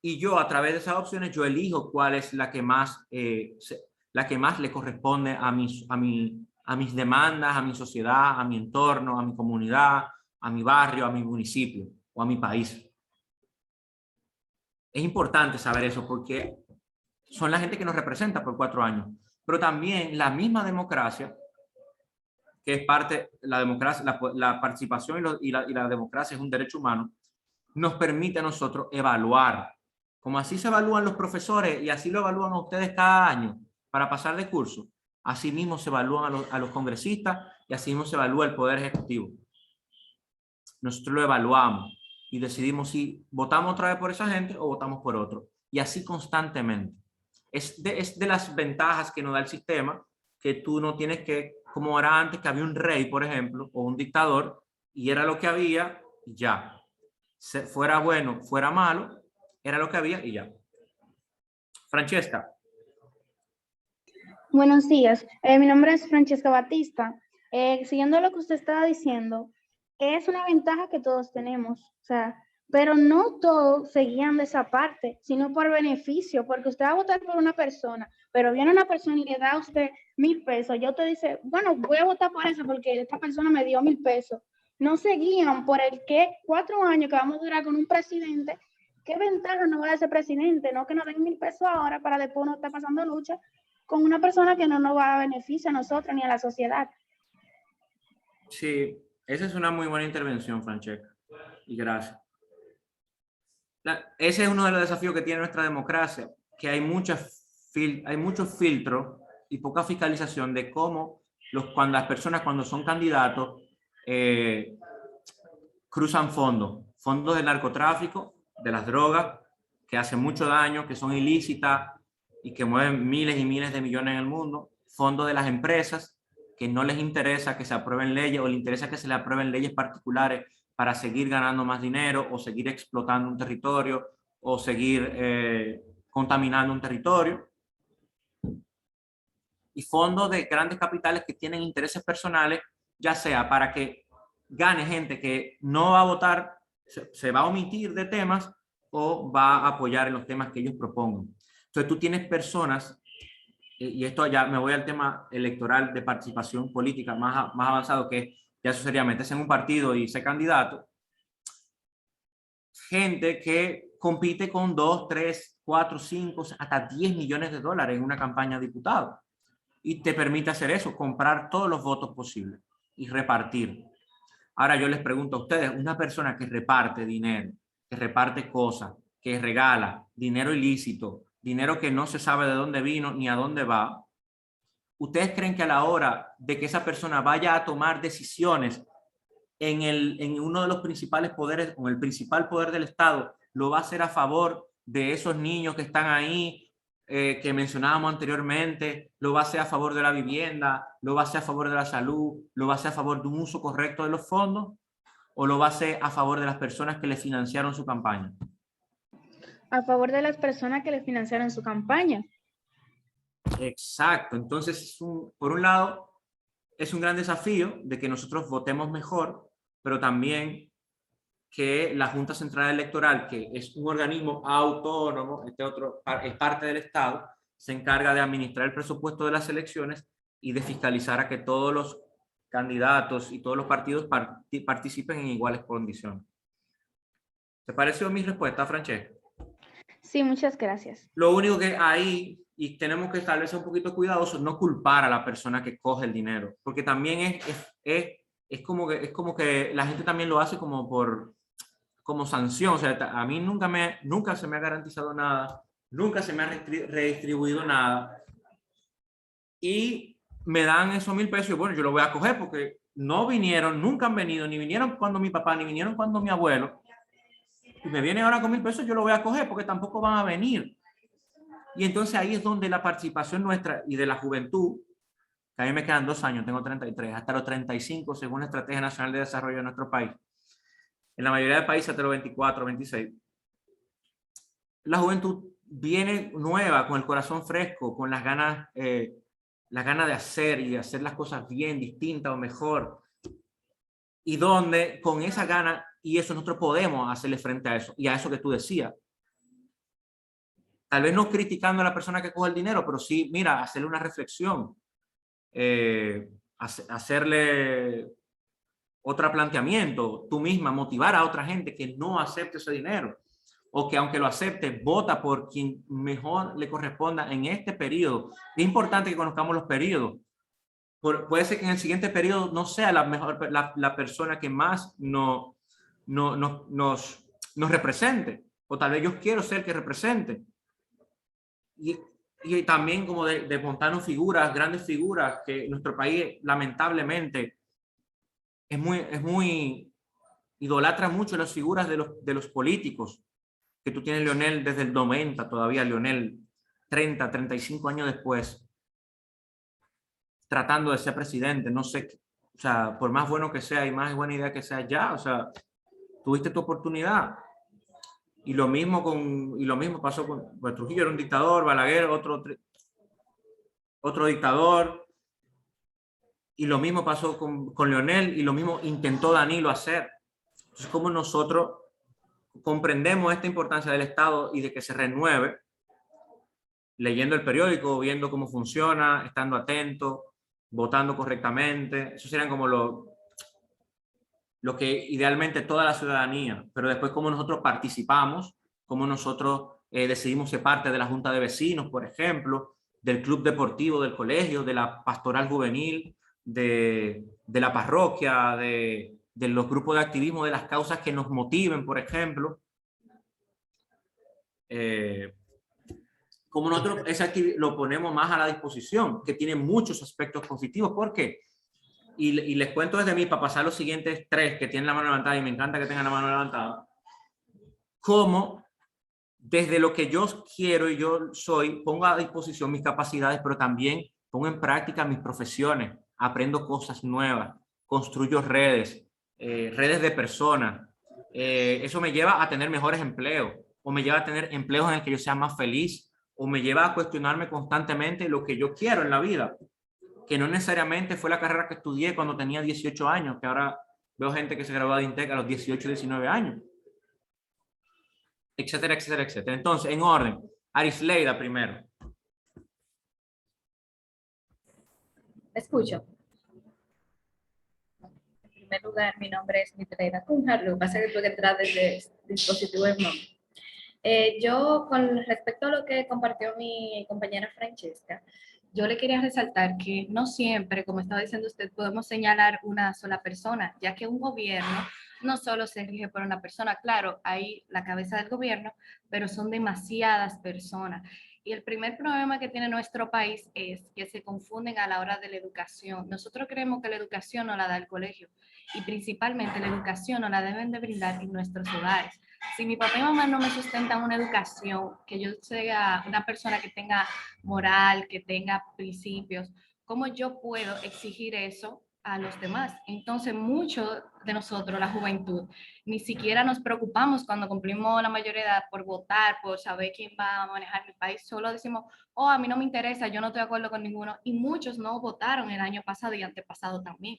y yo a través de esas opciones yo elijo cuál es la que más le corresponde a mis demandas, a mi sociedad, a mi entorno, a mi comunidad, a mi barrio, a mi municipio o a mi país. Es importante saber eso porque son la gente que nos representa por 4 años, pero también la misma democracia, que es parte, la democracia, la participación y la democracia es un derecho humano, nos permite a nosotros evaluar. Como así se evalúan los profesores y así lo evalúan a ustedes cada año para pasar de curso, así mismo se evalúan a los congresistas y así mismo se evalúa el Poder Ejecutivo. Nosotros lo evaluamos y decidimos si votamos otra vez por esa gente o votamos por otro. Y así constantemente. Es de las ventajas que nos da el sistema, que tú no tienes que, como era antes, que había un rey, por ejemplo, o un dictador, y era lo que había, y ya. Fuera bueno, fuera malo, era lo que había, y ya. Francesca. Buenos días, mi nombre es Francesca Batista. Siguiendo lo que usted estaba diciendo, es una ventaja que todos tenemos, o sea, pero no todos se guían de esa parte, sino por beneficio, porque usted va a votar por una persona, pero viene una persona y le da a usted 1,000 pesos, y usted dice, bueno, voy a votar por eso porque esta persona me dio 1,000 pesos. No se guían por el que 4 años que vamos a durar con un presidente, ¿qué ventaja nos va a dar ese presidente? No que nos den 1,000 pesos ahora para después no estar pasando lucha con una persona que no nos va a beneficiar a nosotros ni a la sociedad. Sí, esa es una muy buena intervención, Francesca, y gracias. Ese es uno de los desafíos que tiene nuestra democracia, que hay muchos filtros y poca fiscalización de cómo cuando las personas, cuando son candidatos, cruzan fondos del narcotráfico, de las drogas, que hacen mucho daño, que son ilícitas y que mueven miles y miles de millones en el mundo, fondos de las empresas, que no les interesa que se aprueben leyes o les interesa que se le aprueben leyes particulares para seguir ganando más dinero o seguir explotando un territorio o seguir contaminando un territorio. Y fondos de grandes capitales que tienen intereses personales, ya sea para que gane gente que no va a votar, se va a omitir de temas o va a apoyar en los temas que ellos propongan. Entonces tú tienes personas, y esto ya me voy al tema electoral de participación política más avanzado, que ya eso sería meterse en un partido y ser candidato. Gente que compite con 2, 3, 4, 5, hasta 10 millones de dólares en una campaña de diputado. Y te permite hacer eso, comprar todos los votos posibles y repartir. Ahora yo les pregunto a ustedes, una persona que reparte dinero, que reparte cosas, que regala dinero ilícito, dinero que no se sabe de dónde vino ni a dónde va, ¿ustedes creen que a la hora de que esa persona vaya a tomar decisiones en uno de los principales poderes, o el principal poder del Estado, lo va a hacer a favor de esos niños que están ahí, que mencionábamos anteriormente, lo va a hacer a favor de la vivienda, lo va a hacer a favor de la salud, lo va a hacer a favor de un uso correcto de los fondos, o lo va a hacer a favor de las personas que le financiaron su campaña? A favor de las personas que le financiaron su campaña. Exacto. Entonces, por un lado, es un gran desafío de que nosotros votemos mejor, pero también que la Junta Central Electoral, que es un organismo autónomo, es parte del Estado, se encarga de administrar el presupuesto de las elecciones y de fiscalizar a que todos los candidatos y todos los partidos participen en iguales condiciones. ¿Te pareció mi respuesta, Francesca? Sí, muchas gracias. Lo único que ahí, y tenemos que establecer un poquito cuidadosos, no culpar a la persona que coge el dinero, porque también es como que la gente también lo hace como sanción. O sea, a mí nunca se me ha garantizado nada, nunca se me ha redistribuido nada, y me dan esos 1.000 pesos y bueno, yo lo voy a coger porque no vinieron, nunca han venido, ni vinieron cuando mi papá, ni vinieron cuando mi abuelo, y me vienen ahora con 1.000 pesos, yo lo voy a coger porque tampoco van a venir. Y entonces ahí es donde la participación nuestra y de la juventud, que a mí me quedan 2 años, tengo 33, hasta los 35 según la Estrategia Nacional de Desarrollo de nuestro país. En la mayoría de países hasta los 24, 26. La juventud viene nueva, con el corazón fresco, con las ganas de hacer y de hacer las cosas bien, distintas o mejor. Y donde con esa gana y eso nosotros podemos hacerle frente a eso y a eso que tú decías. Tal vez no criticando a la persona que coge el dinero, pero sí, mira, hacerle una reflexión, hacerle otro planteamiento, tú misma, motivar a otra gente que no acepte ese dinero, o que aunque lo acepte, vota por quien mejor le corresponda en este periodo. Es importante que conozcamos los periodos. Puede ser que en el siguiente periodo no sea la persona que más nos represente, o tal vez yo quiero ser que represente. Y también como de montarnos figuras, grandes figuras, que nuestro país lamentablemente idolatra mucho las figuras de los políticos, que tú tienes Leonel desde el 90 todavía, Leonel 30, 35 años después, tratando de ser presidente, no sé, o sea, por más bueno que sea y más buena idea que sea ya, o sea, tuviste tu oportunidad. Y lo mismo pasó con pues, Trujillo, era un dictador, Balaguer, otro dictador, y lo mismo pasó con Leonel, y lo mismo intentó Danilo hacer. Entonces, ¿cómo nosotros comprendemos esta importancia del Estado y de que se renueve? Leyendo el periódico, viendo cómo funciona, estando atento, votando correctamente. Eso serían como lo que idealmente toda la ciudadanía, pero después cómo nosotros participamos, cómo nosotros decidimos ser parte de la junta de vecinos, por ejemplo, del club deportivo del colegio, de la pastoral juvenil, de la parroquia, de los grupos de activismo, de las causas que nos motiven, por ejemplo. como nosotros lo ponemos más a la disposición, que tiene muchos aspectos positivos. ¿Por qué? Y les cuento desde mí, para pasar los siguientes 3 que tienen la mano levantada, y me encanta que tengan la mano levantada, cómo desde lo que yo quiero y yo soy, pongo a disposición mis capacidades, pero también pongo en práctica mis profesiones, aprendo cosas nuevas, construyo redes, redes de personas. Eso me lleva a tener mejores empleos, o me lleva a tener empleos en el que yo sea más feliz, o me lleva a cuestionarme constantemente lo que yo quiero en la vida, que no necesariamente fue la carrera que estudié cuando tenía 18 años, que ahora veo gente que se graduó de INTEC a los 18, 19 años, etcétera, etcétera, etcétera. Entonces, en orden, Arisleida primero. ¿Me escucho? En primer lugar, mi nombre es Mitreida Cunjar, lo que pasa es que tuve que entrar desde el dispositivo de móvil. Yo, con respecto a lo que compartió mi compañera Francesca, yo le quería resaltar que no siempre, como estaba diciendo usted, podemos señalar una sola persona, ya que un gobierno no solo se rige por una persona. Claro, hay la cabeza del gobierno, pero son demasiadas personas. Y el primer problema que tiene nuestro país es que se confunden a la hora de la educación. Nosotros creemos que la educación no la da el colegio, y principalmente la educación no la deben de brindar en nuestros hogares. Si mi papá y mamá no me sustentan una educación, que yo sea una persona que tenga moral, que tenga principios, ¿cómo yo puedo exigir eso a los demás? Entonces, muchos de nosotros, la juventud, ni siquiera nos preocupamos cuando cumplimos la mayoría de edad por votar, por saber quién va a manejar mi país. Solo decimos, oh, a mí no me interesa, yo no estoy de acuerdo con ninguno. Y muchos no votaron el año pasado y antepasado también.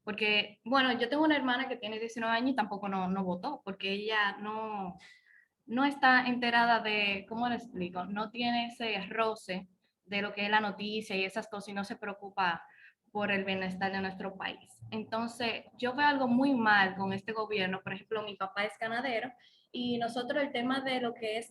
Porque, bueno, yo tengo una hermana que tiene 19 años y tampoco no votó, porque ella no está enterada de, ¿cómo le explico? No tiene ese roce de lo que es la noticia y esas cosas, y no se preocupa por el bienestar de nuestro país. Entonces, yo veo algo muy mal con este gobierno. Por ejemplo, mi papá es ganadero y nosotros el tema de lo que es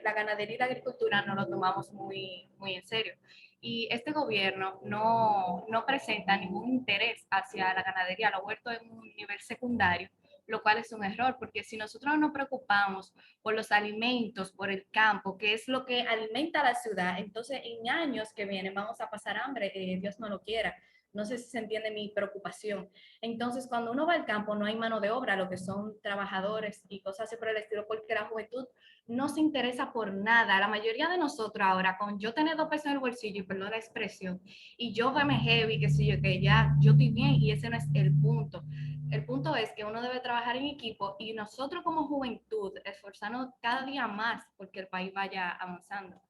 la ganadería y la agricultura no lo tomamos muy en serio. Y este gobierno no presenta ningún interés hacia la ganadería, lo ha vuelto en un nivel secundario, lo cual es un error, porque si nosotros no nos preocupamos por los alimentos, por el campo, que es lo que alimenta a la ciudad, entonces en años que vienen vamos a pasar hambre, Dios no lo quiera. No sé si se entiende mi preocupación. Entonces, cuando uno va al campo, no hay mano de obra, lo que son trabajadores y cosas así por el estilo, porque la juventud no se interesa por nada. La mayoría de nosotros ahora, con yo tener 2 pesos en el bolsillo, y perdón la expresión, y yo verme heavy, que sé yo, que ya yo estoy bien, y ese no es el punto. El punto es que uno debe trabajar en equipo y nosotros como juventud esforzarnos cada día más porque el país vaya avanzando.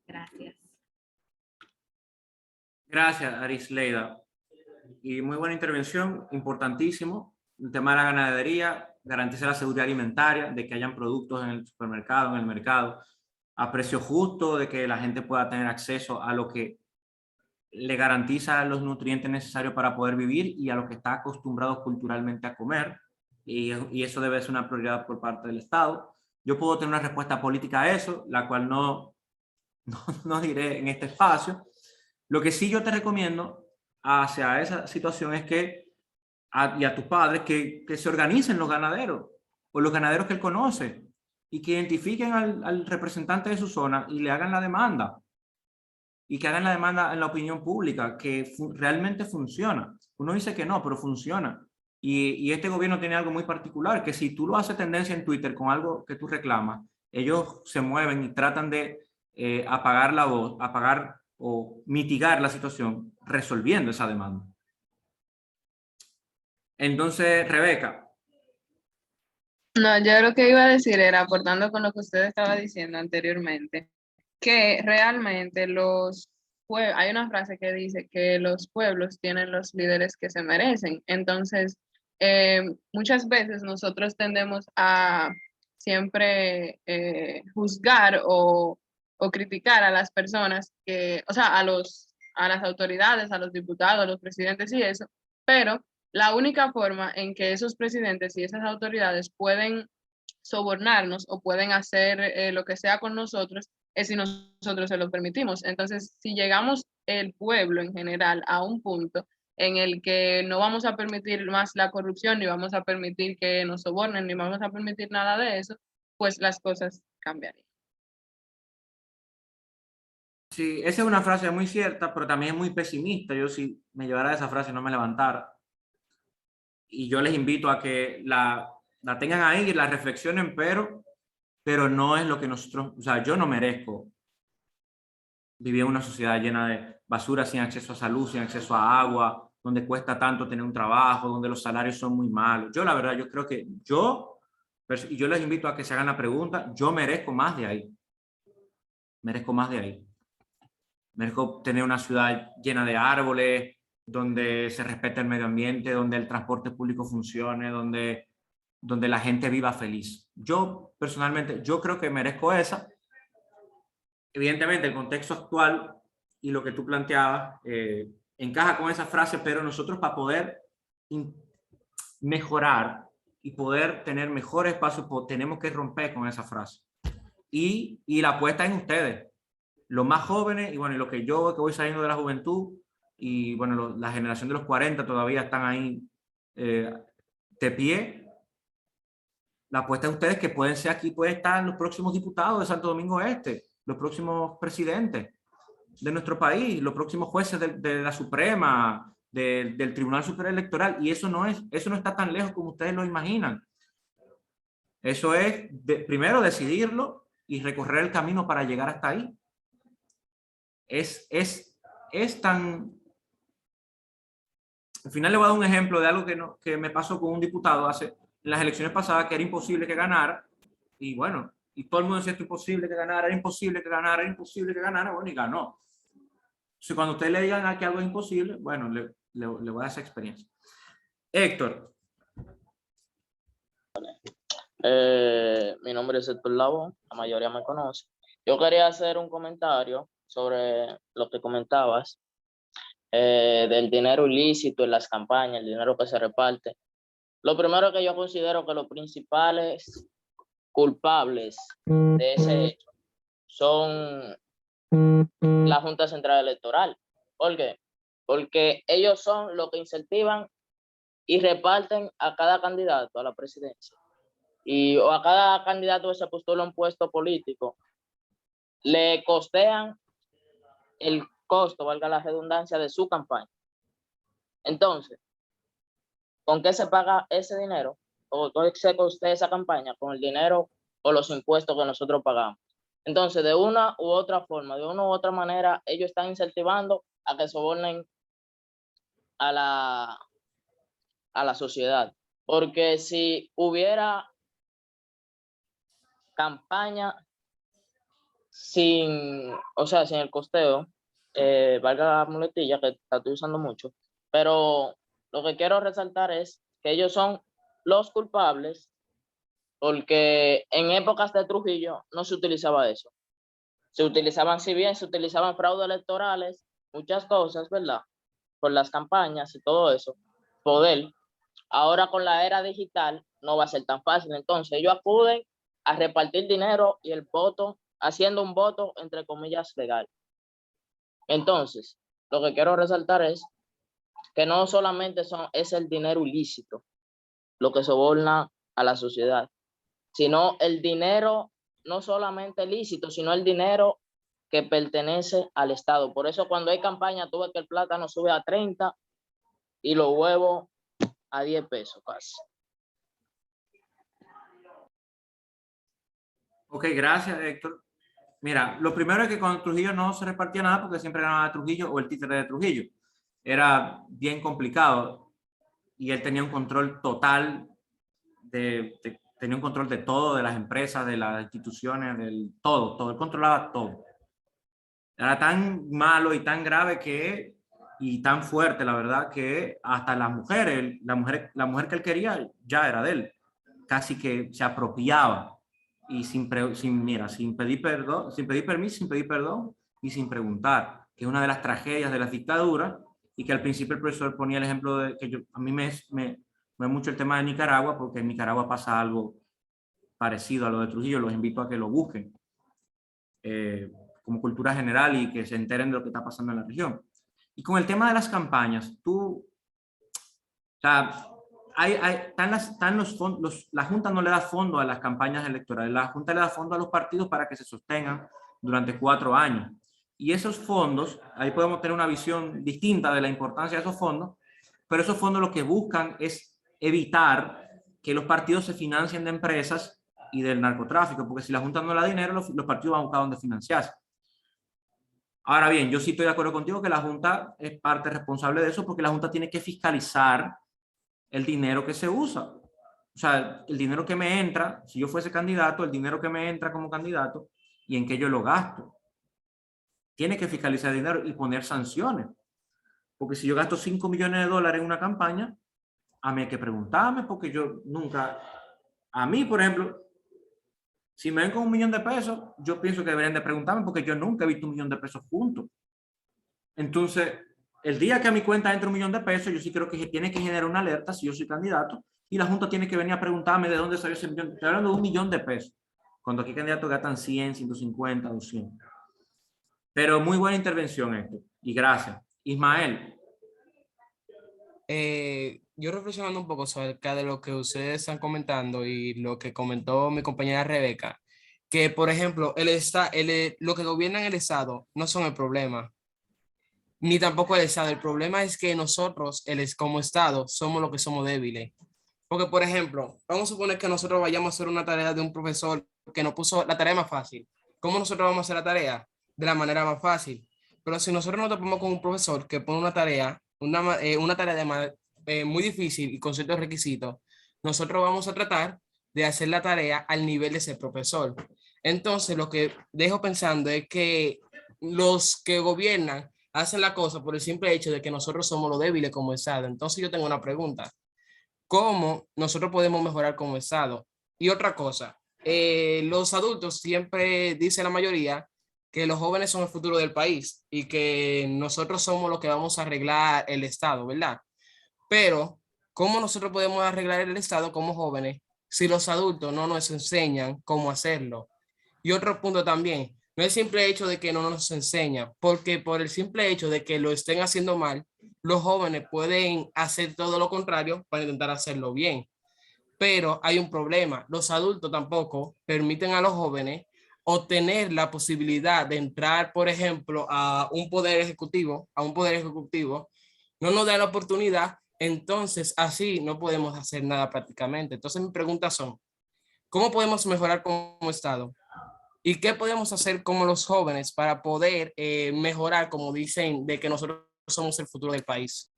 Gracias. Gracias, Arisleida. Y muy buena intervención, importantísimo. El tema de la ganadería, garantiza la seguridad alimentaria, de que hayan productos en el supermercado, en el mercado, a precio justo, de que la gente pueda tener acceso a lo que le garantiza los nutrientes necesarios para poder vivir y a lo que está acostumbrado culturalmente a comer. Y eso debe ser una prioridad por parte del Estado. Yo puedo tener una respuesta política a eso, la cual no diré en este espacio. Lo que sí yo te recomiendo hacia esa situación es que y a tus padres que se organicen los ganaderos o los ganaderos que él conoce y que identifiquen al representante de su zona y le hagan la demanda y que hagan la demanda en la opinión pública, que realmente funciona. Uno dice que no, pero funciona. Y este gobierno tiene algo muy particular, que si tú lo haces tendencia en Twitter con algo que tú reclamas, ellos se mueven y tratan de apagar la voz, apagar o mitigar la situación resolviendo esa demanda. Entonces, Rebeca. No, yo lo que iba a decir era, aportando con lo que usted estaba diciendo anteriormente, que realmente hay una frase que dice que los pueblos tienen los líderes que se merecen. Entonces, muchas veces nosotros tendemos a siempre juzgar o criticar a las personas o sea, a las autoridades, a los diputados, a los presidentes y eso, pero la única forma en que esos presidentes y esas autoridades pueden sobornarnos o pueden hacer lo que sea con nosotros es si nosotros se lo permitimos. Entonces, si llegamos el pueblo en general a un punto en el que no vamos a permitir más la corrupción, ni vamos a permitir que nos sobornen, ni vamos a permitir nada de eso, pues las cosas cambiarían. Sí, esa es una frase muy cierta, pero también es muy pesimista. Yo si me llevara esa frase no me levantara. Y yo les invito a que la tengan ahí y la reflexionen, pero no es lo que nosotros, o sea, yo no merezco vivir en una sociedad llena de basura, sin acceso a salud, sin acceso a agua, donde cuesta tanto tener un trabajo, donde los salarios son muy malos. Yo la verdad, yo creo que y yo les invito a que se hagan la pregunta, yo merezco más de ahí. Merezco más de ahí. Merezco tener una ciudad llena de árboles, donde se respete el medio ambiente, donde el transporte público funcione, donde la gente viva feliz. Yo personalmente, yo creo que merezco esa. Evidentemente el contexto actual y lo que tú planteabas encaja con esa frase, pero nosotros para poder mejorar y poder tener mejores espacios, tenemos que romper con esa frase. Y la apuesta en ustedes, los más jóvenes, y bueno, y lo que yo que voy saliendo de la juventud, y bueno, la generación de los 40 todavía están ahí de pie. La apuesta de ustedes que pueden ser aquí, pueden estar los próximos diputados de Santo Domingo Este, los próximos presidentes de nuestro país, los próximos jueces de la Suprema, del Tribunal Superior Electoral, y eso no está tan lejos como ustedes lo imaginan. Eso es, primero, decidirlo y recorrer el camino para llegar hasta ahí. Es tan... Al final le voy a dar un ejemplo de algo que me pasó con un diputado en las elecciones pasadas, que era imposible que ganara, y bueno, y todo el mundo decía, esto es imposible que ganara, era imposible que ganara, era imposible que ganara, bueno, y ganó. Entonces, cuando ustedes le digan que algo es imposible, bueno, le voy a dar esa experiencia. Héctor. Mi nombre es Héctor Lavo, la mayoría me conoce. Yo quería hacer un comentario sobre lo que comentabas, del dinero ilícito en las campañas, el dinero que se reparte. Lo primero que yo considero que los principales culpables de ese hecho son la Junta Central Electoral. ¿Por qué? Porque ellos son los que incentivan y reparten a cada candidato a la presidencia o a cada candidato que se postula a un puesto político, le costean el costo, valga la redundancia, de su campaña. Entonces, ¿con qué se paga ese dinero? ¿O con qué se costea esa campaña? Con el dinero o los impuestos que nosotros pagamos. Entonces, de una u otra forma, de una u otra manera, ellos están incentivando a que sobornen a la sociedad. Porque si hubiera campaña sin el costeo, valga la muletilla que la estoy usando mucho, pero lo que quiero resaltar es que ellos son los culpables, porque en épocas de Trujillo no se utilizaba eso. Se utilizaban, si bien se utilizaban fraudes electorales, muchas cosas, ¿verdad? Por las campañas y todo eso, poder. Ahora con la era digital no va a ser tan fácil. Entonces ellos acuden a repartir dinero y el voto, haciendo un voto, entre comillas, legal. Entonces, lo que quiero resaltar es que no solamente es el dinero ilícito lo que soborna a la sociedad, sino el dinero no solamente ilícito, sino el dinero que pertenece al Estado. Por eso cuando hay campaña, tú ves que el plátano sube a 30 y los huevos a 10 pesos casi. Ok, gracias, Héctor. Mira, lo primero es que con Trujillo no se repartía nada porque siempre ganaba Trujillo o el títere de Trujillo. Era bien complicado y él tenía un control total tenía un control de todo, de las empresas, de las instituciones, todo, él controlaba todo. Era tan malo y tan grave y tan fuerte, la verdad, que hasta las mujeres, la mujer que él quería ya era de él. Casi que se apropiaba y sin pedir perdón, sin pedir permiso, sin pedir perdón y sin preguntar, que es una de las tragedias de las dictaduras, y que al principio el profesor ponía el ejemplo de que a mí me mucho el tema de Nicaragua, porque en Nicaragua pasa algo parecido a lo de Trujillo. Los invito a que lo busquen como cultura general y que se enteren de lo que está pasando en la región. Y con el tema de las campañas, la Junta no le da fondo a las campañas electorales, la Junta le da fondo a los partidos para que se sostengan durante 4 años. Y esos fondos, ahí podemos tener una visión distinta de la importancia de esos fondos, pero esos fondos lo que buscan es evitar que los partidos se financien de empresas y del narcotráfico, porque si la Junta no le da dinero, los partidos van a buscar dónde financiarse. Ahora bien, yo sí estoy de acuerdo contigo que la Junta es parte responsable de eso, porque la Junta tiene que fiscalizar el dinero que se usa. O sea, el dinero que me entra, si yo fuese candidato, el dinero que me entra como candidato y en qué yo lo gasto. Tiene que fiscalizar el dinero y poner sanciones. Porque si yo gasto $5 millones en una campaña, a mí hay que preguntarme, porque yo nunca... A mí, por ejemplo, si me ven con $1 millón, yo pienso que deberían de preguntarme, porque yo nunca he visto $1 millón juntos. Entonces, el día que a mi cuenta entre $1 millón, yo sí creo que tiene que generar una alerta si yo soy candidato, y la Junta tiene que venir a preguntarme de dónde salió ese millón. Estoy hablando de $1 millón, cuando aquí candidatos gastan 100, 150, 200. Pero muy buena intervención esto, y gracias. Ismael. Yo reflexionando un poco acerca de lo que ustedes están comentando y lo que comentó mi compañera Rebeca, que por ejemplo, lo que gobierna en el Estado no son el problema, ni tampoco el Estado. El problema es que nosotros, como Estado, somos los que somos débiles. Porque, por ejemplo, vamos a suponer que nosotros vayamos a hacer una tarea de un profesor que nos puso la tarea más fácil. ¿Cómo nosotros vamos a hacer la tarea? De la manera más fácil. Pero si nosotros nos topamos con un profesor que pone una tarea muy difícil y con ciertos requisitos, nosotros vamos a tratar de hacer la tarea al nivel de ese profesor. Entonces, lo que dejo pensando es que los que gobiernan hacen la cosa por el simple hecho de que nosotros somos los débiles como Estado. Entonces, yo tengo una pregunta. ¿Cómo nosotros podemos mejorar como Estado? Y otra cosa, los adultos siempre, dice la mayoría, que los jóvenes son el futuro del país y que nosotros somos los que vamos a arreglar el Estado, ¿verdad? Pero, ¿cómo nosotros podemos arreglar el Estado como jóvenes si los adultos no nos enseñan cómo hacerlo? Y otro punto también, no es el simple hecho de que no nos enseñan, porque por el simple hecho de que lo estén haciendo mal, los jóvenes pueden hacer todo lo contrario para intentar hacerlo bien. Pero hay un problema, los adultos tampoco permiten a los jóvenes obtener la posibilidad de entrar, por ejemplo, a un poder ejecutivo, no nos da la oportunidad, entonces así no podemos hacer nada prácticamente. Entonces mis preguntas son, ¿cómo podemos mejorar como Estado? ¿Y qué podemos hacer como los jóvenes para poder mejorar, como dicen, de que nosotros somos el futuro del país?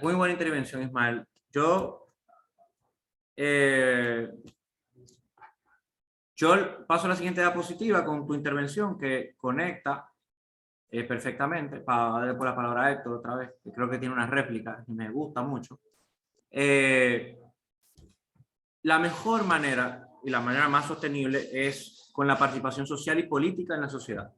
Muy buena intervención, Ismael. Yo paso a la siguiente diapositiva con tu intervención que conecta perfectamente, para darle por la palabra a Héctor otra vez, que creo que tiene una réplica y me gusta mucho. La mejor manera y la manera más sostenible es con la participación social y política en la sociedad.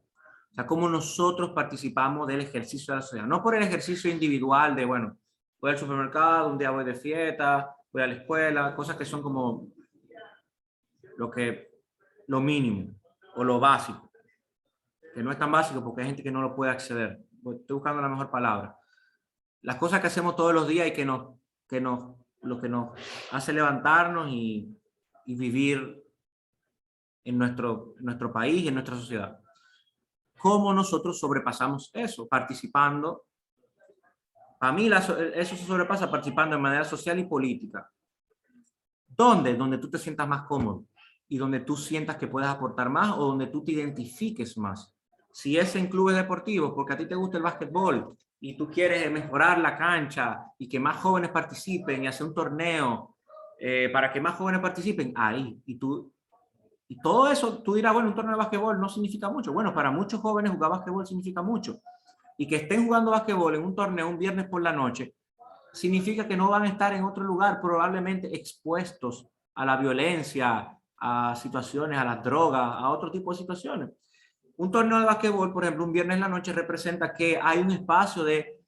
O sea, cómo nosotros participamos del ejercicio de la sociedad, no por el ejercicio individual de, bueno, voy al supermercado, un día voy de fiesta, voy a la escuela, cosas que son como lo mínimo o lo básico, que no es tan básico porque hay gente que no lo puede acceder. Estoy buscando la mejor palabra. Las cosas que hacemos todos los días y lo que nos hace levantarnos y vivir en nuestro país y en nuestra sociedad. ¿Cómo nosotros sobrepasamos eso? Participando. A mí eso se sobrepasa participando de manera social y política. ¿Dónde? Donde tú te sientas más cómodo y donde tú sientas que puedes aportar más o donde tú te identifiques más. Si es en clubes deportivos, porque a ti te gusta el básquetbol y tú quieres mejorar la cancha y que más jóvenes participen y hacer un torneo para que más jóvenes participen, ahí. Y todo eso, tú dirás, bueno, un torneo de básquetbol no significa mucho. Bueno, para muchos jóvenes jugar básquetbol significa mucho. Y que estén jugando básquetbol en un torneo un viernes por la noche, significa que no van a estar en otro lugar probablemente expuestos a la violencia, a situaciones, a las drogas, a otro tipo de situaciones. Un torneo de básquetbol, por ejemplo, un viernes en la noche representa que hay un espacio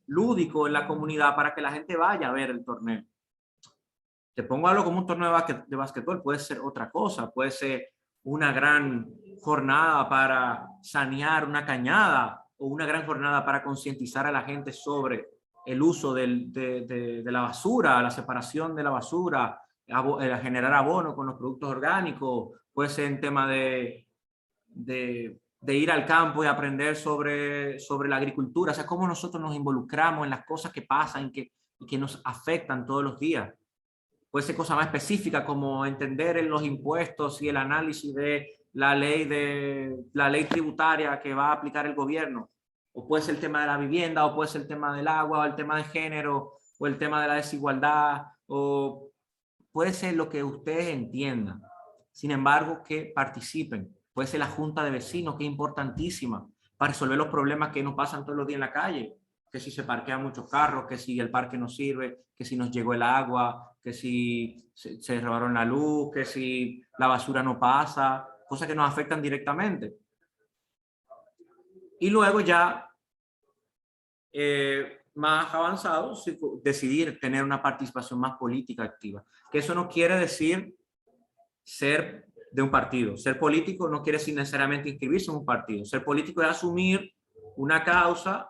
lúdico en la comunidad para que la gente vaya a ver el torneo. Te pongo algo como un torneo de básquetbol, puede ser otra cosa, puede ser una gran jornada para sanear una cañada o una gran jornada para concientizar a la gente sobre el uso de la basura, la separación de la basura, generar abono con los productos orgánicos, puede ser en tema de de ir al campo y aprender sobre la agricultura, o sea, cómo nosotros nos involucramos en las cosas que pasan y que nos afectan todos los días. Puede ser cosa más específica como entender los impuestos y el análisis de la ley tributaria que va a aplicar el gobierno, o puede ser el tema de la vivienda, o puede ser el tema del agua, o el tema de género, o el tema de la desigualdad, o puede ser lo que ustedes entiendan. Sin embargo, que participen. Puede ser la junta de vecinos, que es importantísima para resolver los problemas que nos pasan todos los días en la calle, que si se parquean muchos carros, que si el parque no sirve, que si nos llegó el agua, que si se robaron la luz, que si la basura no pasa, cosas que nos afectan directamente. Y luego ya, más avanzado, decidir tener una participación más política activa. Que eso no quiere decir ser de un partido. Ser político no quiere decir necesariamente inscribirse en un partido. Ser político es asumir una causa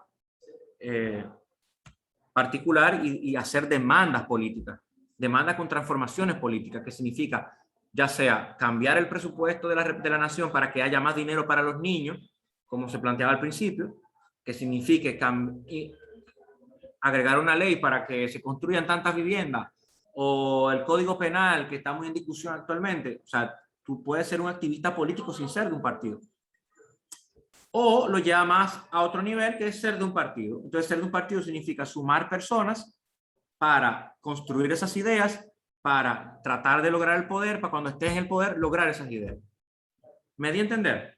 particular y hacer demandas políticas, demandas con transformaciones políticas, que significa ya sea cambiar el presupuesto de la nación para que haya más dinero para los niños, como se planteaba al principio, que signifique agregar una ley para que se construyan tantas viviendas, o el Código Penal, que está muy en discusión actualmente. O sea, tú puedes ser un activista político sin ser de un partido. O lo lleva más a otro nivel, que es ser de un partido. Entonces, ser de un partido significa sumar personas para construir esas ideas, para tratar de lograr el poder, para cuando estés en el poder, lograr esas ideas. ¿Me di a entender?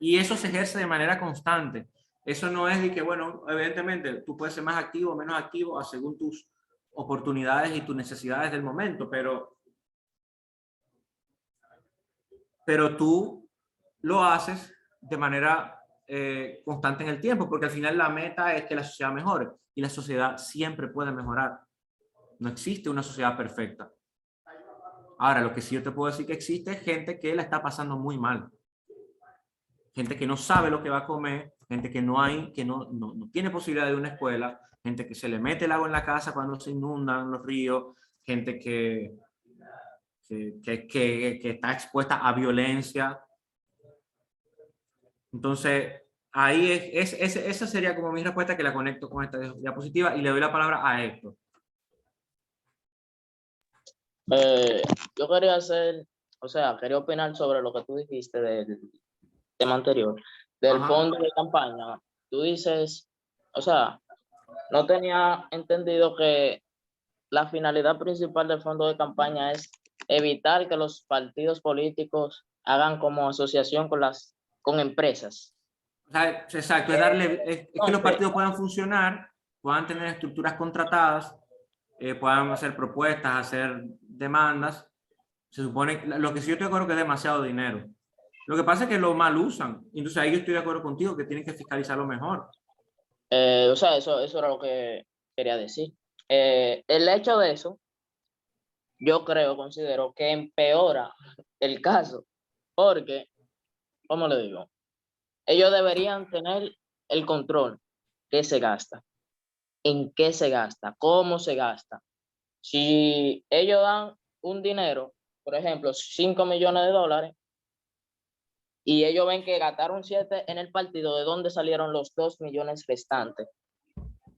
Y eso se ejerce de manera constante. Eso no es de que, bueno, evidentemente tú puedes ser más activo o menos activo según tus oportunidades y tus necesidades del momento, pero tú lo haces de manera constante en el tiempo, porque al final la meta es que la sociedad mejore, y la sociedad siempre puede mejorar. No existe una sociedad perfecta. Ahora, lo que sí yo te puedo decir que existe es gente que la está pasando muy mal. Gente que no sabe lo que va a comer, gente que no tiene posibilidad de una escuela, gente que se le mete el agua en la casa cuando se inundan los ríos, gente que está expuesta a violencia. Entonces, ahí esa sería como mi respuesta, que la conecto con esta diapositiva, y le doy la palabra a Héctor. Yo quería opinar sobre lo que tú dijiste del tema anterior, del fondo de campaña. Tú dices, no tenía entendido que la finalidad principal del fondo de campaña es evitar que los partidos políticos hagan como asociación con empresas. Exacto, es que los partidos puedan funcionar, puedan tener estructuras contratadas, puedan hacer propuestas, hacer demandas. Se supone, lo que sí yo estoy de acuerdo que es demasiado dinero. Lo que pasa es que lo mal usan. Entonces ahí yo estoy de acuerdo contigo, que tienen que fiscalizarlo mejor. Eso era lo que quería decir. El hecho de eso, yo considero que empeora el caso, porque, ¿cómo le digo? Ellos deberían tener el control. ¿Qué se gasta? ¿En qué se gasta? ¿Cómo se gasta? Si ellos dan un dinero, por ejemplo, 5 millones de dólares, y ellos ven que gastaron 7 en el partido, ¿de dónde salieron los 2 millones restantes?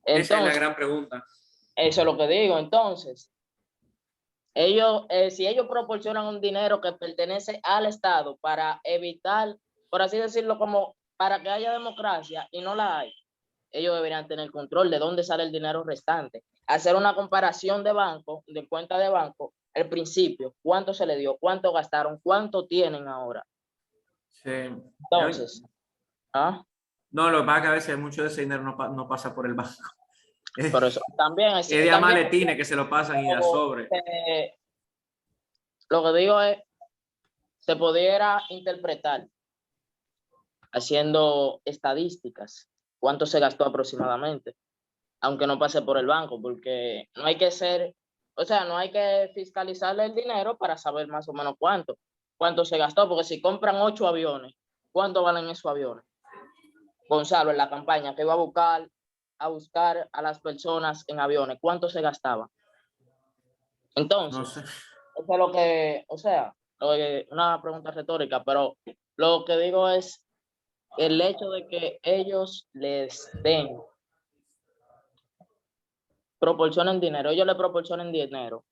Entonces, esa es la gran pregunta. Eso es lo que digo. Entonces, si ellos proporcionan un dinero que pertenece al Estado para evitar, por así decirlo, como para que haya democracia, y no la hay, ellos deberían tener control de dónde sale el dinero restante. Hacer una comparación de cuenta de banco, el principio, cuánto se le dio, cuánto gastaron, cuánto tienen ahora. Sí. Entonces, no, lo que pasa es que a veces mucho de ese dinero no pasa por el banco. Por eso también es de maletines que se lo pasan y a sobre. Lo que digo es, se pudiera interpretar haciendo estadísticas cuánto se gastó aproximadamente, aunque no pase por el banco, porque no hay que fiscalizarle el dinero para saber más o menos cuánto se gastó, porque si compran 8 aviones, ¿cuánto valen esos aviones? Gonzalo, en la campaña que iba a buscar a las personas en aviones, ¿cuánto se gastaba? Entonces, eso es lo que, una pregunta retórica, pero lo que digo es el hecho de que ellos les den, proporcionen dinero, ellos le proporcionen dinero,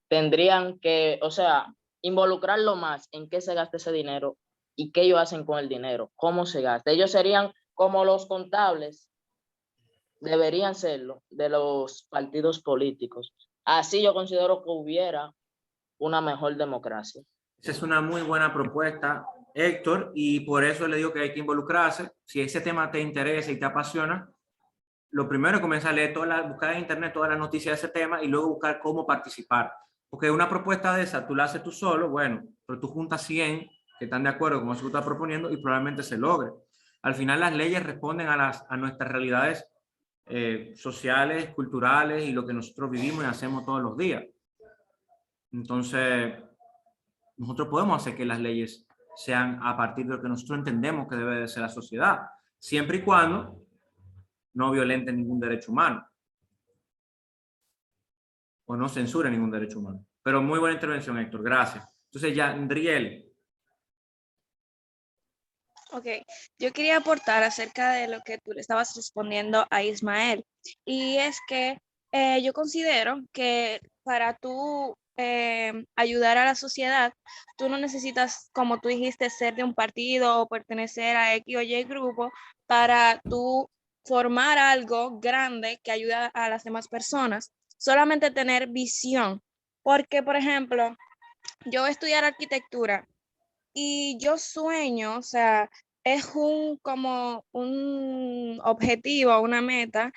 tendrían que, o sea, involucrarlo más en qué se gasta ese dinero y qué ellos hacen con el dinero, cómo se gasta. Ellos serían como los contables, deberían serlo, de los partidos políticos. Así yo considero que hubiera una mejor democracia. Esa es una muy buena propuesta, Héctor, y por eso le digo que hay que involucrarse. Si ese tema te interesa y te apasiona, lo primero es comenzar a leer buscar en internet todas las noticias de ese tema y luego buscar cómo participar. Porque una propuesta de esa, tú la haces tú solo, bueno, pero tú juntas 100 que están de acuerdo con lo que tú estás proponiendo y probablemente se logre. Al final las leyes responden a nuestras realidades sociales, culturales y lo que nosotros vivimos y hacemos todos los días. Entonces, nosotros podemos hacer que las leyes sean a partir de lo que nosotros entendemos que debe de ser la sociedad, siempre y cuando no violenten ningún derecho humano o no censuren ningún derecho humano. Pero muy buena intervención, Héctor, gracias. Entonces, Yandriel. Ok, yo quería aportar acerca de lo que tú le estabas respondiendo a Ismael, y es que yo considero que para tú ayudar a la sociedad, tú no necesitas, como tú dijiste, ser de un partido o pertenecer a X o Y grupo para tú formar algo grande que ayude a las demás personas, solamente tener visión. Porque, por ejemplo, yo voy a estudiar arquitectura y yo sueño, o sea, es como un objetivo, una meta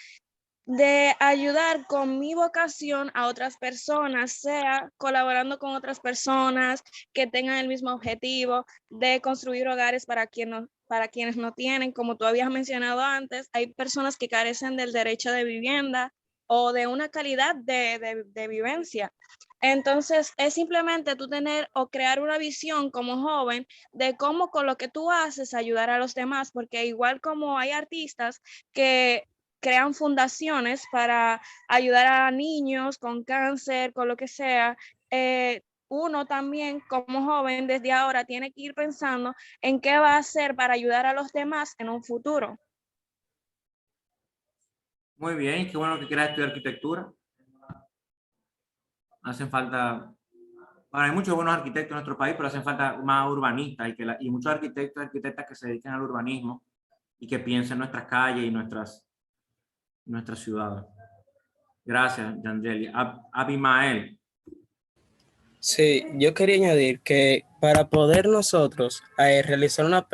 de ayudar con mi vocación a otras personas, sea colaborando con otras personas que tengan el mismo objetivo de construir hogares para quienes no tienen, como tú habías mencionado antes, hay personas que carecen del derecho de vivienda o de una calidad de vivencia. Entonces, es simplemente tú tener o crear una visión como joven de cómo con lo que tú haces ayudar a los demás, porque igual como hay artistas que crean fundaciones para ayudar a niños con cáncer, con lo que sea, uno también como joven desde ahora tiene que ir pensando en qué va a hacer para ayudar a los demás en un futuro. Muy bien, qué bueno que quieras estudiar arquitectura. Hacen falta, bueno, hay muchos buenos arquitectos en nuestro país, pero hacen falta más urbanistas y muchos arquitectos y arquitectas que se dediquen al urbanismo y que piensen en nuestras calles y nuestras ciudades. Gracias, Yandeli. Abimael. Sí, yo quería añadir que para poder nosotros realizar una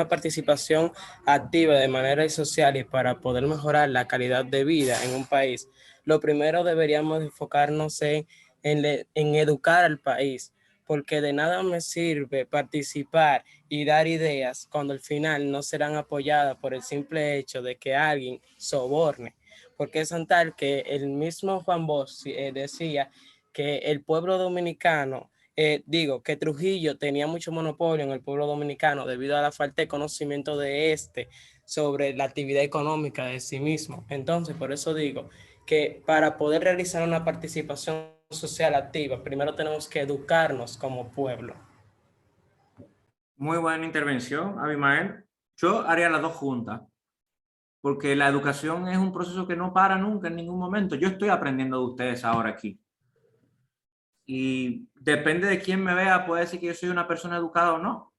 participación activa de manera social y para poder mejorar la calidad de vida en un país, lo primero deberíamos enfocarnos en educar al país, porque de nada me sirve participar y dar ideas cuando al final no serán apoyadas por el simple hecho de que alguien soborne, porque es tan tal que el mismo Juan Bosch decía que el pueblo dominicano, que Trujillo tenía mucho monopolio en el pueblo dominicano debido a la falta de conocimiento de sobre la actividad económica de sí mismo. Entonces, por eso digo que para poder realizar una participación social activa, primero tenemos que educarnos como pueblo. Muy buena intervención, Abimael. Yo haría las dos juntas, porque la educación es un proceso que no para nunca en ningún momento. Yo estoy aprendiendo de ustedes ahora aquí. Y depende de quién me vea, puede decir que yo soy una persona educada o no.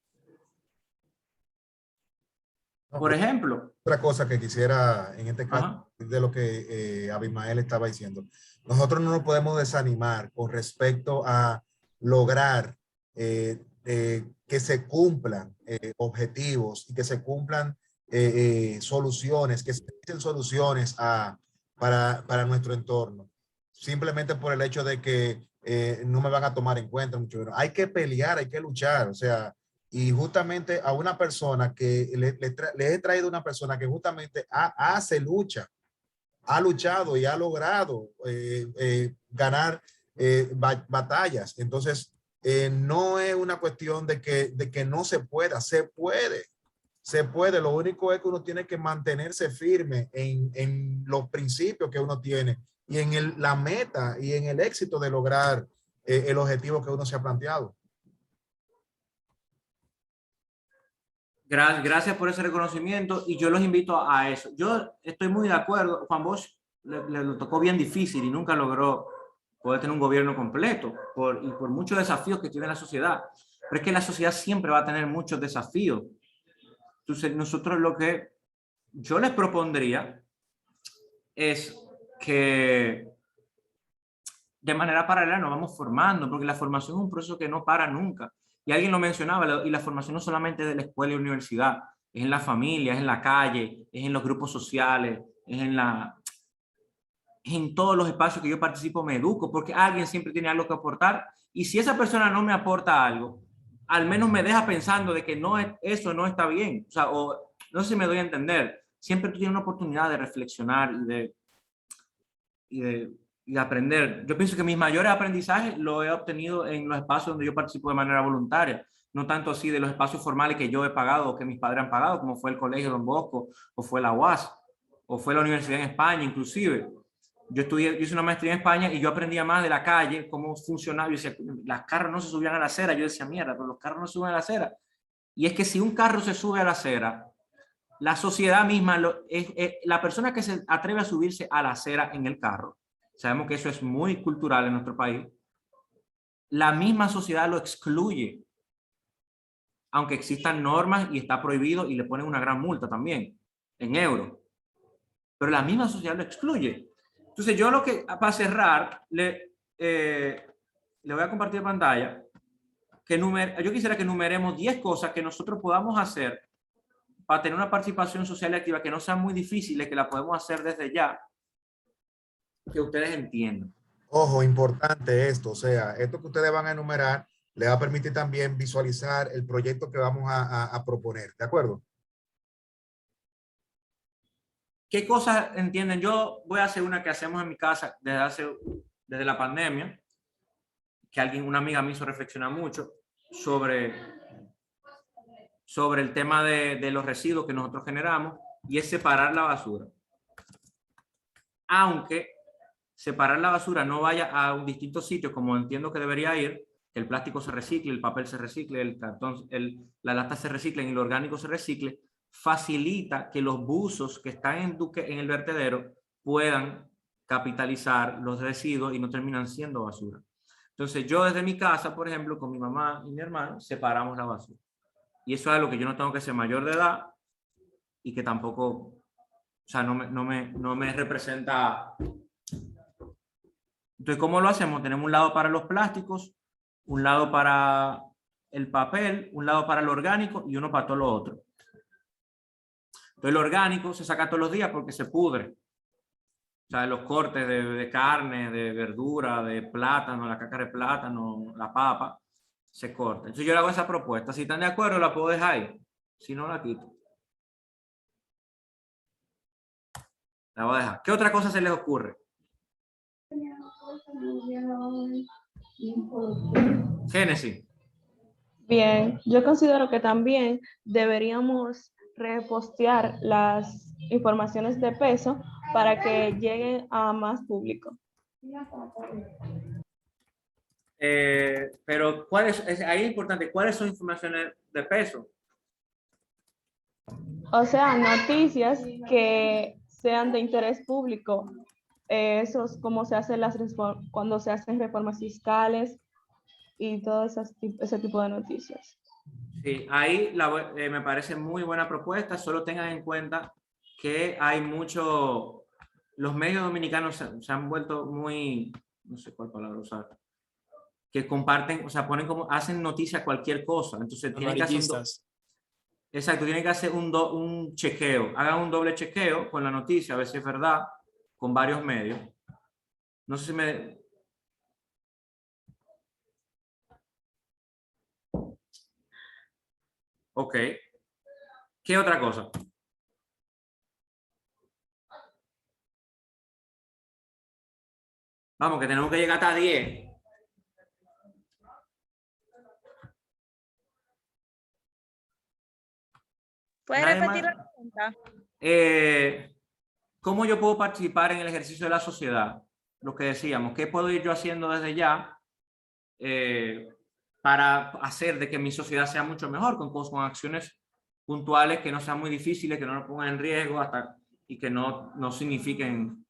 Por ejemplo. Otra cosa que quisiera, en este caso, de lo que Abimael estaba diciendo. Nosotros no nos podemos desanimar con respecto a lograr que se cumplan objetivos y que se cumplan soluciones, que se den soluciones para nuestro entorno. Simplemente por el hecho de que no me van a tomar en cuenta mucho. Hay que pelear, hay que luchar, o sea, y justamente a una persona que le he traído una persona que justamente ha luchado y ha logrado ganar batallas. Entonces, no es una cuestión de que no se pueda, se puede. Lo único es que uno tiene que mantenerse firme en los principios que uno tiene y en la meta y en el éxito de lograr el objetivo que uno se ha planteado. Gracias por ese reconocimiento y yo los invito a eso. Yo estoy muy de acuerdo. Juan Bosch le tocó bien difícil y nunca logró poder tener un gobierno completo y por muchos desafíos que tiene la sociedad. Pero es que la sociedad siempre va a tener muchos desafíos. Entonces, nosotros lo que yo les propondría es que de manera paralela nos vamos formando, porque la formación es un proceso que no para nunca. Y alguien lo mencionaba, y la formación no solamente de la escuela y universidad, es en la familia, es en la calle, es en los grupos sociales, es en todos los espacios que yo participo, me educo, porque alguien siempre tiene algo que aportar, y si esa persona no me aporta algo, al menos me deja pensando de que eso no está bien, o sea, o no sé si me doy a entender, siempre tú tienes una oportunidad de reflexionar y de aprender. Yo pienso que mis mayores aprendizajes los he obtenido en los espacios donde yo participo de manera voluntaria, no tanto así de los espacios formales que yo he pagado o que mis padres han pagado, como fue el Colegio Don Bosco, o fue la UAS, o fue la Universidad en España inclusive. Yo hice una maestría en España y yo aprendía más de la calle, cómo funcionaba. Yo decía, las carros no se subían a la acera. Yo decía, mierda, pero los carros no suben a la acera. Y es que si un carro se sube a la acera, la sociedad misma, la persona que se atreve a subirse a la acera en el carro, sabemos que eso es muy cultural en nuestro país, la misma sociedad lo excluye. Aunque existan normas y está prohibido y le ponen una gran multa también, en euros. Pero la misma sociedad lo excluye. Entonces yo para cerrar, le voy a compartir pantalla, yo quisiera que enumeremos 10 cosas que nosotros podamos hacer para tener una participación social y activa que no sean muy difíciles, que la podemos hacer desde ya, que ustedes entiendan. Ojo, importante esto, o sea, esto que ustedes van a enumerar le va a permitir también visualizar el proyecto que vamos a proponer, ¿de acuerdo? ¿Qué cosas entienden? Yo voy a hacer una que hacemos en mi casa desde la pandemia, que una amiga me hizo reflexionar mucho sobre el tema de los residuos que nosotros generamos, y es separar la basura. Aunque separar la basura no vaya a un distinto sitio, como entiendo que debería ir, que el plástico se recicle, el papel se recicle, el cartón, la lata se recicle y el orgánico se recicle, facilita que los buzos que están en el vertedero puedan capitalizar los residuos y no terminan siendo basura. Entonces yo desde mi casa, por ejemplo, con mi mamá y mi hermano, separamos la basura. Y eso es algo que yo no tengo que ser mayor de edad y que tampoco, o sea, no me representa. Entonces, ¿cómo lo hacemos? Tenemos un lado para los plásticos, un lado para el papel, un lado para lo orgánico y uno para todo lo otro. Entonces, el orgánico se saca todos los días porque se pudre. O sea, los cortes de carne, de verdura, de plátano, la cáscara de plátano, la papa, se corta. Entonces yo le hago esa propuesta. Si están de acuerdo, la puedo dejar ahí. Si no, la quito. La voy a dejar. ¿Qué otra cosa se les ocurre? Génesis. Bien, yo considero que también deberíamos repostear las informaciones de peso para que lleguen a más público. Pero ahí es importante, ¿cuáles son informaciones de peso? O sea, noticias que sean de interés público. Eso es como se hacen cuando se hacen reformas fiscales y todo ese tipo de noticias. Sí, ahí me parece muy buena propuesta. Solo tengan en cuenta que hay los medios dominicanos se han vuelto muy, no sé cuál palabra usar, que comparten, o sea, hacen noticia cualquier cosa. Entonces tienen que hacer exacto, tienen que hacer un chequeo. Hagan un doble chequeo con la noticia, a ver si es verdad, con varios medios. No sé si me... Ok. ¿Qué otra cosa? Vamos, que tenemos que llegar hasta 10. ¿Puedes repetir la pregunta? ¿Cómo yo puedo participar en el ejercicio de la sociedad? Lo que decíamos, ¿qué puedo ir yo haciendo desde ya para hacer de que mi sociedad sea mucho mejor, con acciones puntuales que no sean muy difíciles, que no nos pongan en riesgo y que no signifiquen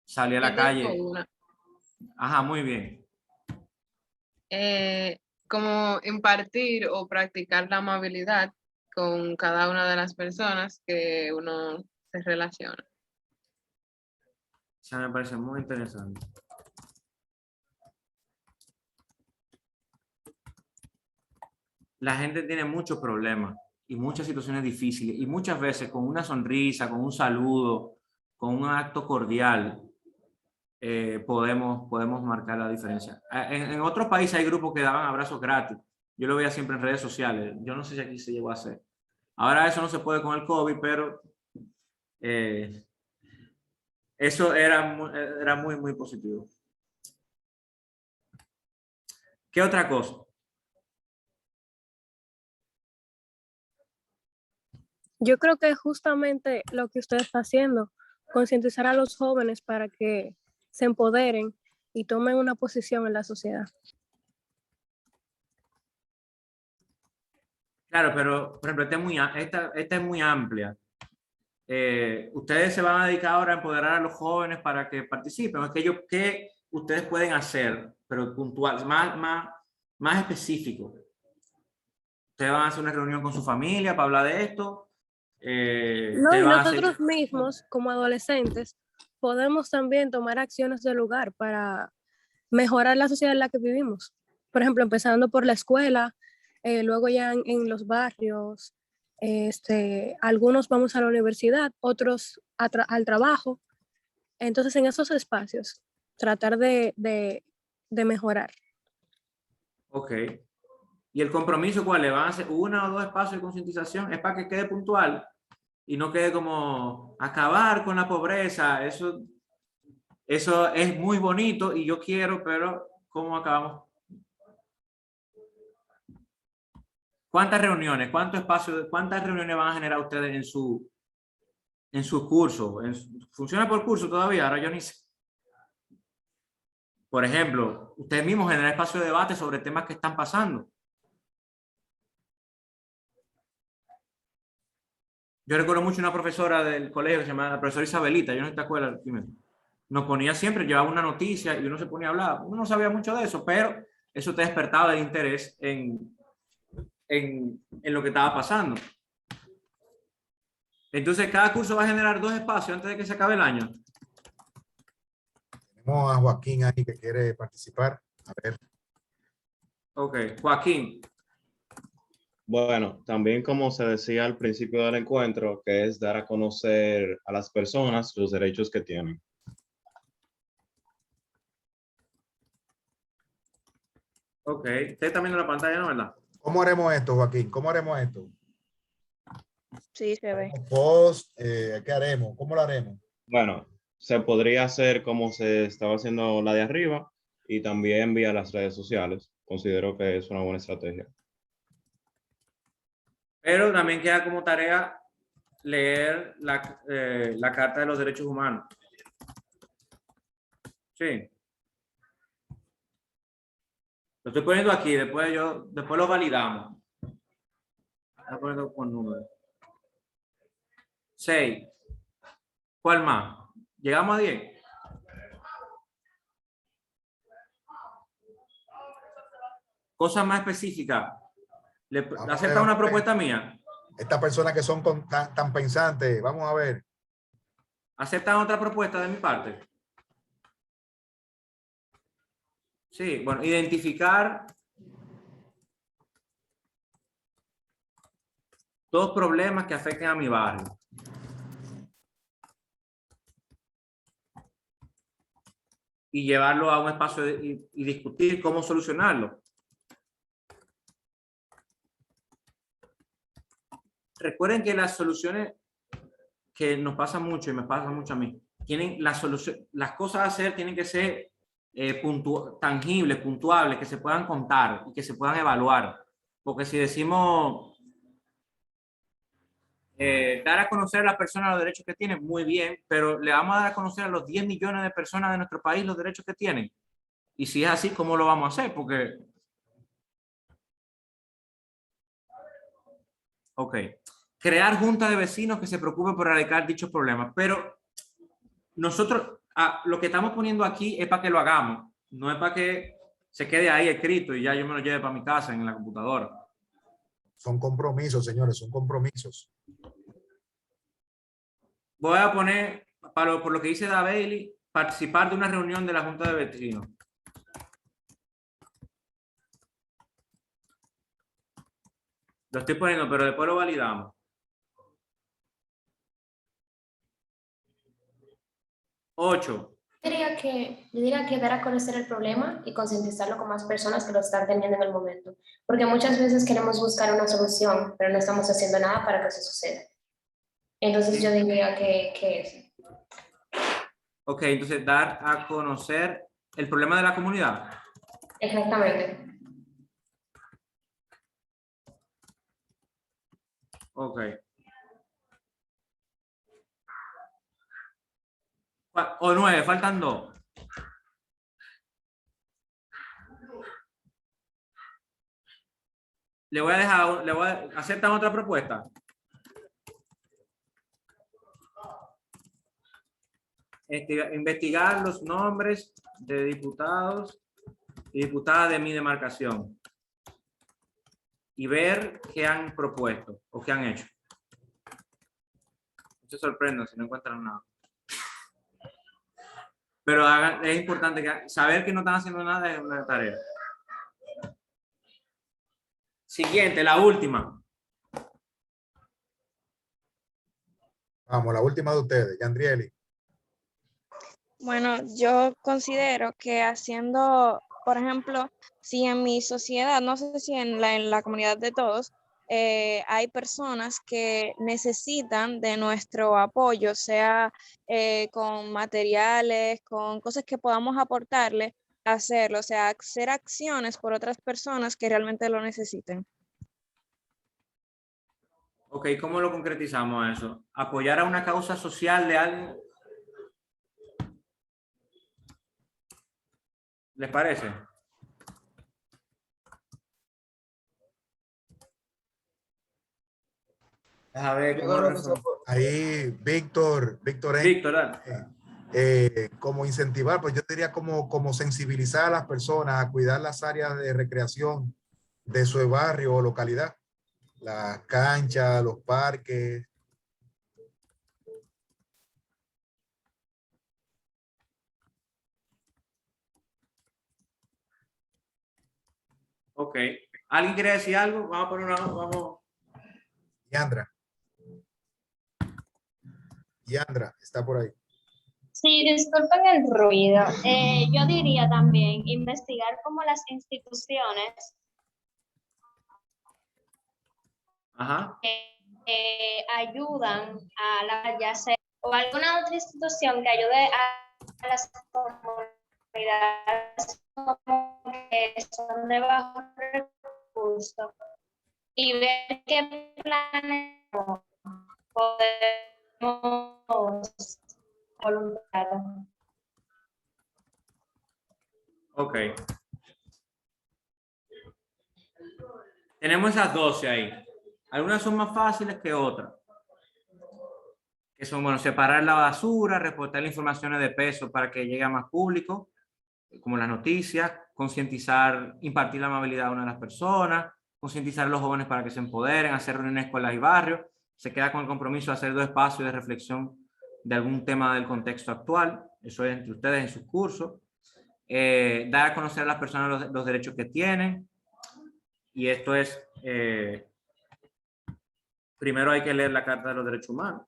salir a la Yo tengo calle. una. Ajá, muy bien. Como impartir o practicar la amabilidad con cada una de las personas que uno se relaciona. Eso me parece muy interesante. La gente tiene muchos problemas y muchas situaciones difíciles y muchas veces con una sonrisa, con un saludo, con un acto cordial, podemos marcar la diferencia. En otros países hay grupos que daban abrazos gratis. Yo lo veía siempre en redes sociales. Yo no sé si aquí se llegó a hacer. Ahora eso no se puede con el COVID, pero eso era muy positivo. ¿Qué otra cosa? Yo creo que justamente lo que usted está haciendo, concientizar a los jóvenes para que se empoderen y tomen una posición en la sociedad. Claro, pero por ejemplo, esta es muy amplia. Ustedes se van a dedicar ahora a empoderar a los jóvenes para que participen. ¿Qué ustedes pueden hacer, pero puntual, más específico? Ustedes van a hacer una reunión con su familia para hablar de esto. No, y nosotros mismos, como adolescentes, podemos también tomar acciones de lugar para mejorar la sociedad en la que vivimos. Por ejemplo, empezando por la escuela, luego ya en los barrios, algunos vamos a la universidad, otros al trabajo. Entonces, en esos espacios, tratar de mejorar. Ok. ¿Y el compromiso cuál es? ¿Van a hacer 1 o 2 espacios de concientización? Es para que quede puntual y no quede como acabar con la pobreza. Eso es muy bonito y yo quiero, pero ¿cómo acabamos? ¿Cuántas reuniones? ¿Cuántas reuniones van a generar ustedes en su curso? ¿Funciona por curso todavía? Ahora yo ni sé. Por ejemplo, ustedes mismos generan espacio de debate sobre temas que están pasando. Yo recuerdo mucho una profesora del colegio que se llamaba la profesora Isabelita, yo no sé si te acuerdas, nos ponía siempre, llevaba una noticia y uno se ponía a hablar. Uno no sabía mucho de eso, pero eso te despertaba el interés en lo que estaba pasando. Entonces, cada curso va a generar 2 espacios antes de que se acabe el año. Tenemos a Joaquín ahí que quiere participar. A ver. Ok, Joaquín. Bueno, también como se decía al principio del encuentro, que es dar a conocer a las personas los derechos que tienen. Ok, usted está viendo la pantalla, ¿no? ¿Verdad? ¿Cómo haremos esto, Joaquín? ¿Cómo haremos esto? Sí, se ve. Post, ¿qué haremos? ¿Cómo lo haremos? Bueno, se podría hacer como se estaba haciendo la de arriba y también vía las redes sociales. Considero que es una buena estrategia. Pero también queda como tarea leer la Carta de los Derechos Humanos. Sí. Lo estoy poniendo aquí, después lo validamos. Estoy poniendo con número. 6. ¿Cuál más? ¿Llegamos a 10? Cosas más específicas. ¿Le acepta una propuesta mía? Estas personas que son tan pensantes, vamos a ver. ¿Aceptan otra propuesta de mi parte? Sí, bueno, identificar 2 problemas que afecten a mi barrio. Y llevarlo a un espacio y discutir cómo solucionarlo. Recuerden que las soluciones que nos pasa mucho y me pasa mucho a mí, las cosas a hacer tienen que ser tangibles, puntuables, que se puedan contar y que se puedan evaluar. Porque si decimos dar a conocer a las personas los derechos que tienen, muy bien, pero le vamos a dar a conocer a los 10 millones de personas de nuestro país los derechos que tienen. Y si es así, ¿cómo lo vamos a hacer? Porque... Ok. Crear junta de vecinos que se preocupen por erradicar dichos problemas. Pero nosotros, lo que estamos poniendo aquí es para que lo hagamos. No es para que se quede ahí escrito y ya yo me lo lleve para mi casa en la computadora. Son compromisos, señores, son compromisos. Voy a poner, por lo que dice Da Bailey, participar de una reunión de la junta de vecinos. Lo estoy poniendo, pero después lo validamos. 8. Yo diría que dar a conocer el problema y concientizarlo con más personas que lo están teniendo en el momento. Porque muchas veces queremos buscar una solución, pero no estamos haciendo nada para que eso suceda. Entonces yo diría que eso. Ok, entonces dar a conocer el problema de la comunidad. Exactamente. Ok. O 9, faltan 2. Le voy a ¿aceptan otra propuesta? Investigar los nombres de diputados y diputadas de mi demarcación y ver qué han propuesto o qué han hecho. No se sorprendan si no encuentran nada. Pero es importante saber que no están haciendo nada es una tarea. Siguiente, la última. Vamos, la última de ustedes, Yandrieli. Bueno, yo considero que haciendo, por ejemplo, si en mi sociedad, no sé si en la comunidad de todos, hay personas que necesitan de nuestro apoyo, sea con materiales, con cosas que podamos aportarle, hacerlo, o sea, hacer acciones por otras personas que realmente lo necesiten. Ok, ¿cómo lo concretizamos eso? ¿Apoyar a una causa social de alguien? ¿Les parece? A ver, ahí Víctor, como incentivar, pues yo diría como sensibilizar a las personas a cuidar las áreas de recreación de su barrio o localidad, las canchas, los parques. Ok. ¿Alguien quiere decir algo? Vamos a poner vamos. Yandra, está por ahí. Sí, disculpen el ruido. Yo diría también investigar cómo las instituciones ayudan a ya sea, o alguna otra institución que ayude a las comunidades como que son de bajos recursos y ver qué planes podemos voluntarios. Ok. Tenemos esas 12 ahí. Algunas son más fáciles que otras. Que son, bueno, separar la basura, reportar informaciones de peso para que llegue a más público, como las noticias, concientizar, impartir la amabilidad a una de las personas, concientizar a los jóvenes para que se empoderen, hacer reuniones en escuelas y barrios. Se queda con el compromiso de hacer 2 espacios de reflexión de algún tema del contexto actual. Eso es entre ustedes en sus cursos. Dar a conocer a las personas los derechos que tienen. Y esto es, primero hay que leer la Carta de los Derechos Humanos.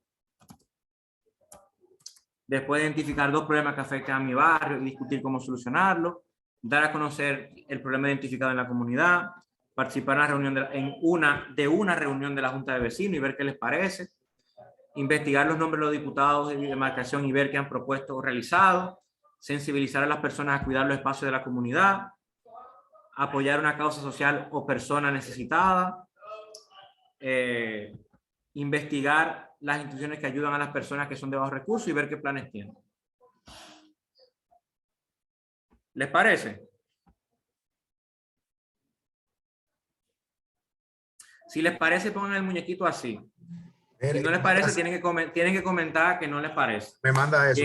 Después identificar 2 problemas que afectan a mi barrio y discutir cómo solucionarlos. Dar a conocer el problema identificado en la comunidad. Participar en la reunión de una reunión de la Junta de Vecinos y ver qué les parece. Investigar los nombres de los diputados de demarcación y ver qué han propuesto o realizado. Sensibilizar a las personas a cuidar los espacios de la comunidad. Apoyar una causa social o persona necesitada. Investigar las instituciones que ayudan a las personas que son de bajos recursos y ver qué planes tienen. ¿Les parece? Si les parece, pongan el muñequito así. Si no les parece, tienen que comentar que no les parece. Me manda eso.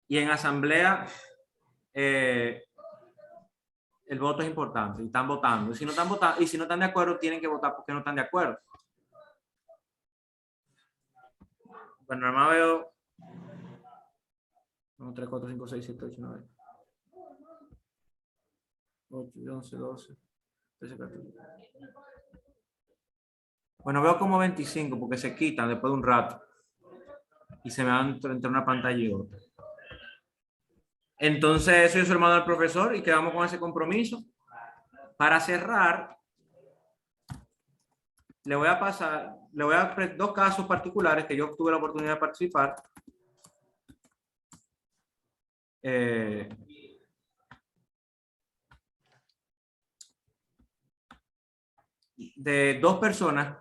Y en asamblea, el voto es importante. Y están votando. Y si no están de acuerdo, tienen que votar porque no están de acuerdo. Bueno, nada más veo 1, 3, 4, 5, 6, 7, 8, 9, 8, 11, 12, 13, 14. Bueno, veo como 25 porque se quitan después de un rato y se me van entre una pantalla y otra. Entonces, eso yo se lo mando al profesor y quedamos con ese compromiso. Para cerrar, le voy a dar 2 casos particulares que yo tuve la oportunidad de participar. De 2 personas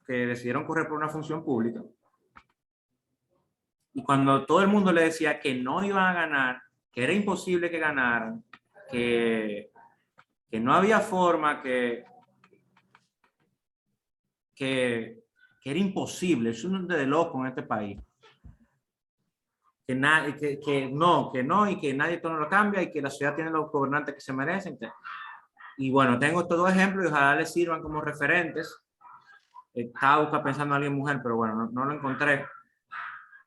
que decidieron correr por una función pública. Y cuando todo el mundo le decía que no iban a ganar, que era imposible que ganaran, que no había forma, que era imposible, eso no es de loco en este país. Que no, y que nadie todo lo cambia y que la ciudad tiene los gobernantes que se merecen. Y bueno, tengo estos 2 ejemplos y ojalá les sirvan como referentes. Estaba pensando en alguien mujer, pero bueno, no lo encontré.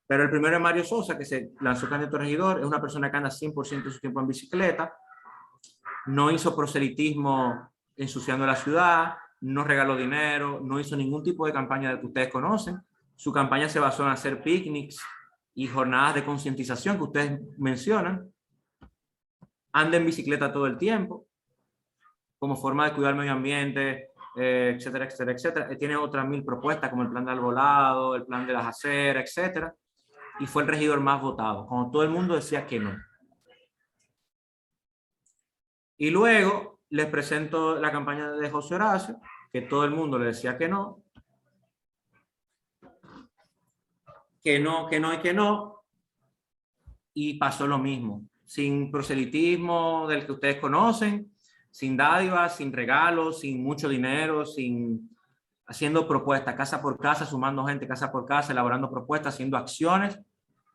Pero el primero es Mario Sosa, que se lanzó candidato a regidor. Es una persona que anda 100% de su tiempo en bicicleta. No hizo proselitismo ensuciando la ciudad, no regaló dinero, no hizo ningún tipo de campaña de que ustedes conocen. Su campaña se basó en hacer picnics y jornadas de concientización que ustedes mencionan. Anda en bicicleta todo el tiempo, como forma de cuidar el medio ambiente, etcétera, etcétera, etcétera. Tiene otras 1000 propuestas, como el plan de arbolado, el plan de las aceras, etcétera. Y fue el regidor más votado, cuando todo el mundo decía que no. Y luego les presento la campaña de José Horacio, que todo el mundo le decía que no. Que no, que no y que no. Y pasó lo mismo. Sin proselitismo del que ustedes conocen, sin dádivas, sin regalos, sin mucho dinero, haciendo propuestas, casa por casa, sumando gente casa por casa, elaborando propuestas, haciendo acciones,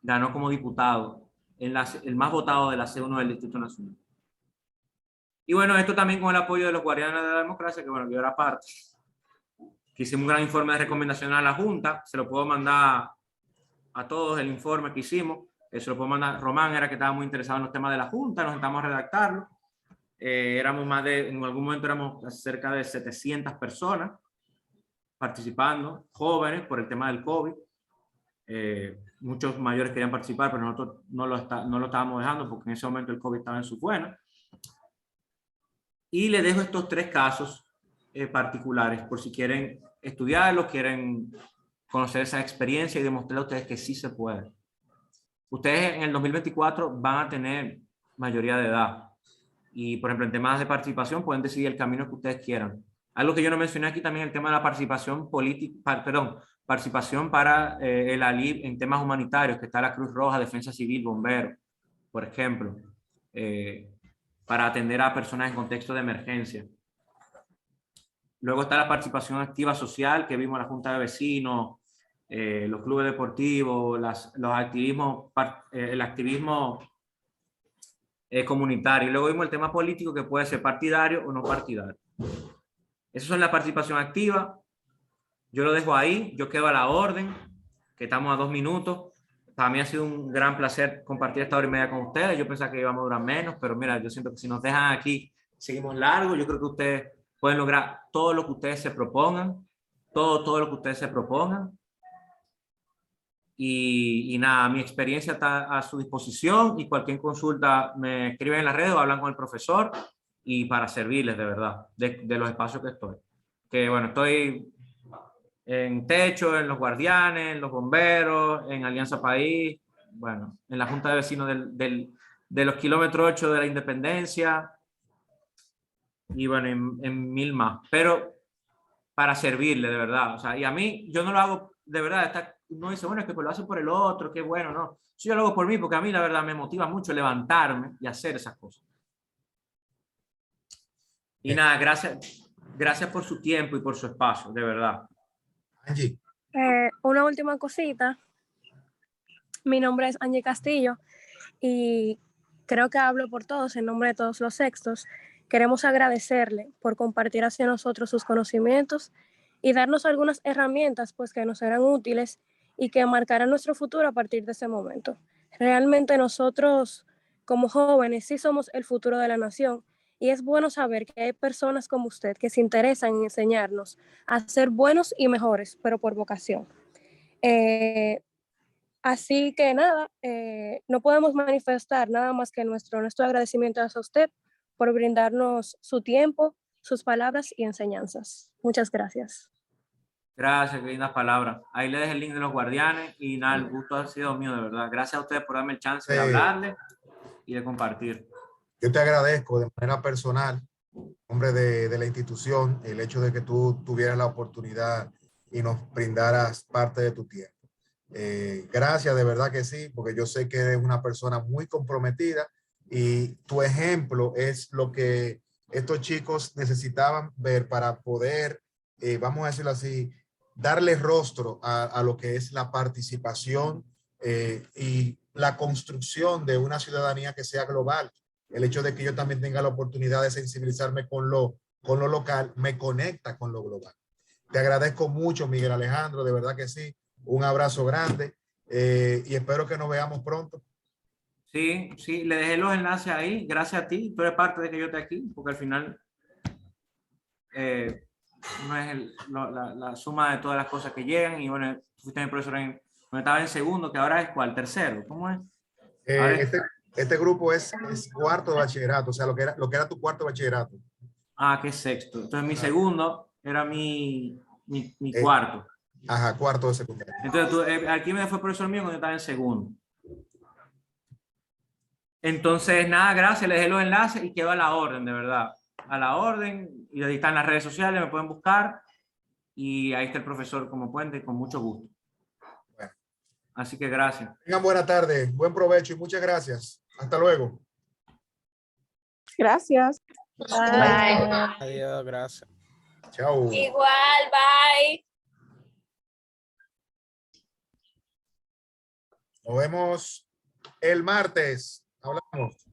ganó como diputado, el más votado de la C1 del Distrito Nacional. Y bueno, esto también con el apoyo de los guardianes de la democracia, que bueno, yo era parte, que hicimos un gran informe de recomendación a la Junta, se lo puedo mandar a todos el informe que hicimos, se lo puedo mandar, Román era que estaba muy interesado en los temas de la Junta, nos sentamos a redactarlo, éramos en algún momento éramos cerca de 700 personas participando, jóvenes por el tema del COVID. Muchos mayores querían participar, pero nosotros no lo estábamos dejando porque en ese momento el COVID estaba en su buena. Y les dejo estos 3 casos particulares por si quieren estudiarlos, quieren conocer esa experiencia y demostrarle a ustedes que sí se puede. Ustedes en el 2024 van a tener mayoría de edad y, por ejemplo, en temas de participación pueden decidir el camino que ustedes quieran. Algo que yo no mencioné aquí también, el tema de la participación política, participación para el ALIB en temas humanitarios, que está la Cruz Roja, Defensa Civil, Bomberos, por ejemplo, para atender a personas en contexto de emergencia. Luego está la participación activa social, que vimos la Junta de Vecinos, los clubes deportivos, los activismos, el activismo comunitario. Y luego vimos el tema político, que puede ser partidario o no partidario. Esas son la participación activa. Yo lo dejo ahí, yo quedo a la orden, que estamos a 2 minutos. Para mí ha sido un gran placer compartir esta 1h30 con ustedes. Yo pensaba que íbamos a durar menos, pero mira, yo siento que si nos dejan aquí, seguimos largo. Yo creo que ustedes pueden lograr todo lo que ustedes se propongan, todo lo que ustedes se propongan. Y nada, mi experiencia está a su disposición y cualquier consulta me escriben en las redes o hablan con el profesor y para servirles de verdad, de los espacios que estoy. Que bueno, estoy en Techo, en los Guardianes, en los Bomberos, en Alianza País, bueno, en la Junta de Vecinos de los kilómetros 8 de la Independencia y bueno, en 1000 más. Pero para servirle de verdad, o sea, y a mí, yo no lo hago de verdad, uno dice, bueno, es que lo hace por el otro, qué bueno, no. Yo lo hago por mí porque a mí la verdad me motiva mucho levantarme y hacer esas cosas. Y nada, gracias por su tiempo y por su espacio, de verdad. Angie. Una última cosita. Mi nombre es Angie Castillo y creo que hablo por todos, en nombre de todos los sextos. Queremos agradecerle por compartir hacia nosotros sus conocimientos y darnos algunas herramientas pues, que nos serán útiles y que marcarán nuestro futuro a partir de ese momento. Realmente nosotros, como jóvenes, sí somos el futuro de la nación y es bueno saber que hay personas como usted que se interesan en enseñarnos a ser buenos y mejores, pero por vocación. Así que nada, no podemos manifestar nada más que nuestro agradecimiento hacia usted por brindarnos su tiempo, sus palabras y enseñanzas. Muchas gracias. Gracias, qué lindas palabras. Ahí le dejo el link de los guardianes y nada, el gusto ha sido mío, de verdad. Gracias a ustedes por darme el chance de hablarle y de compartir. Yo te agradezco de manera personal, hombre de la institución, el hecho de que tú tuvieras la oportunidad y nos brindaras parte de tu tiempo. Gracias, de verdad que sí, porque yo sé que eres una persona muy comprometida y tu ejemplo es lo que estos chicos necesitaban ver para poder, vamos a decirlo así, darle rostro a lo que es la participación y la construcción de una ciudadanía que sea global. El hecho de que yo también tenga la oportunidad de sensibilizarme con lo local me conecta con lo global. Te agradezco mucho, Miguel Alejandro, de verdad que sí. Un abrazo grande y espero que nos veamos pronto. Sí, sí, le dejé los enlaces ahí. Gracias a ti. Tú eres parte de que yo esté aquí, porque al final no es la suma de todas las cosas que llegan. Y bueno, tú fuiste mi profesor donde estaba en segundo, que ahora es ¿cuál? Tercero. ¿Cómo es? Este grupo es cuarto de bachillerato, o sea, lo que era tu cuarto de bachillerato. Ah, que es sexto. Entonces mi segundo era mi cuarto. Ajá, cuarto de secundaria. Entonces aquí me fue profesor mío cuando yo estaba en segundo. Entonces, nada, gracias, les dejé los enlaces y quedo a la orden, de verdad. A la orden, y ahí están las redes sociales, me pueden buscar. Y ahí está el profesor como puente, con mucho gusto. Bueno. Así que gracias. Tengan buena tarde, buen provecho y muchas gracias. Hasta luego. Gracias. Bye. Adiós, gracias. Chao. Igual, bye. Nos vemos el martes. Hablamos.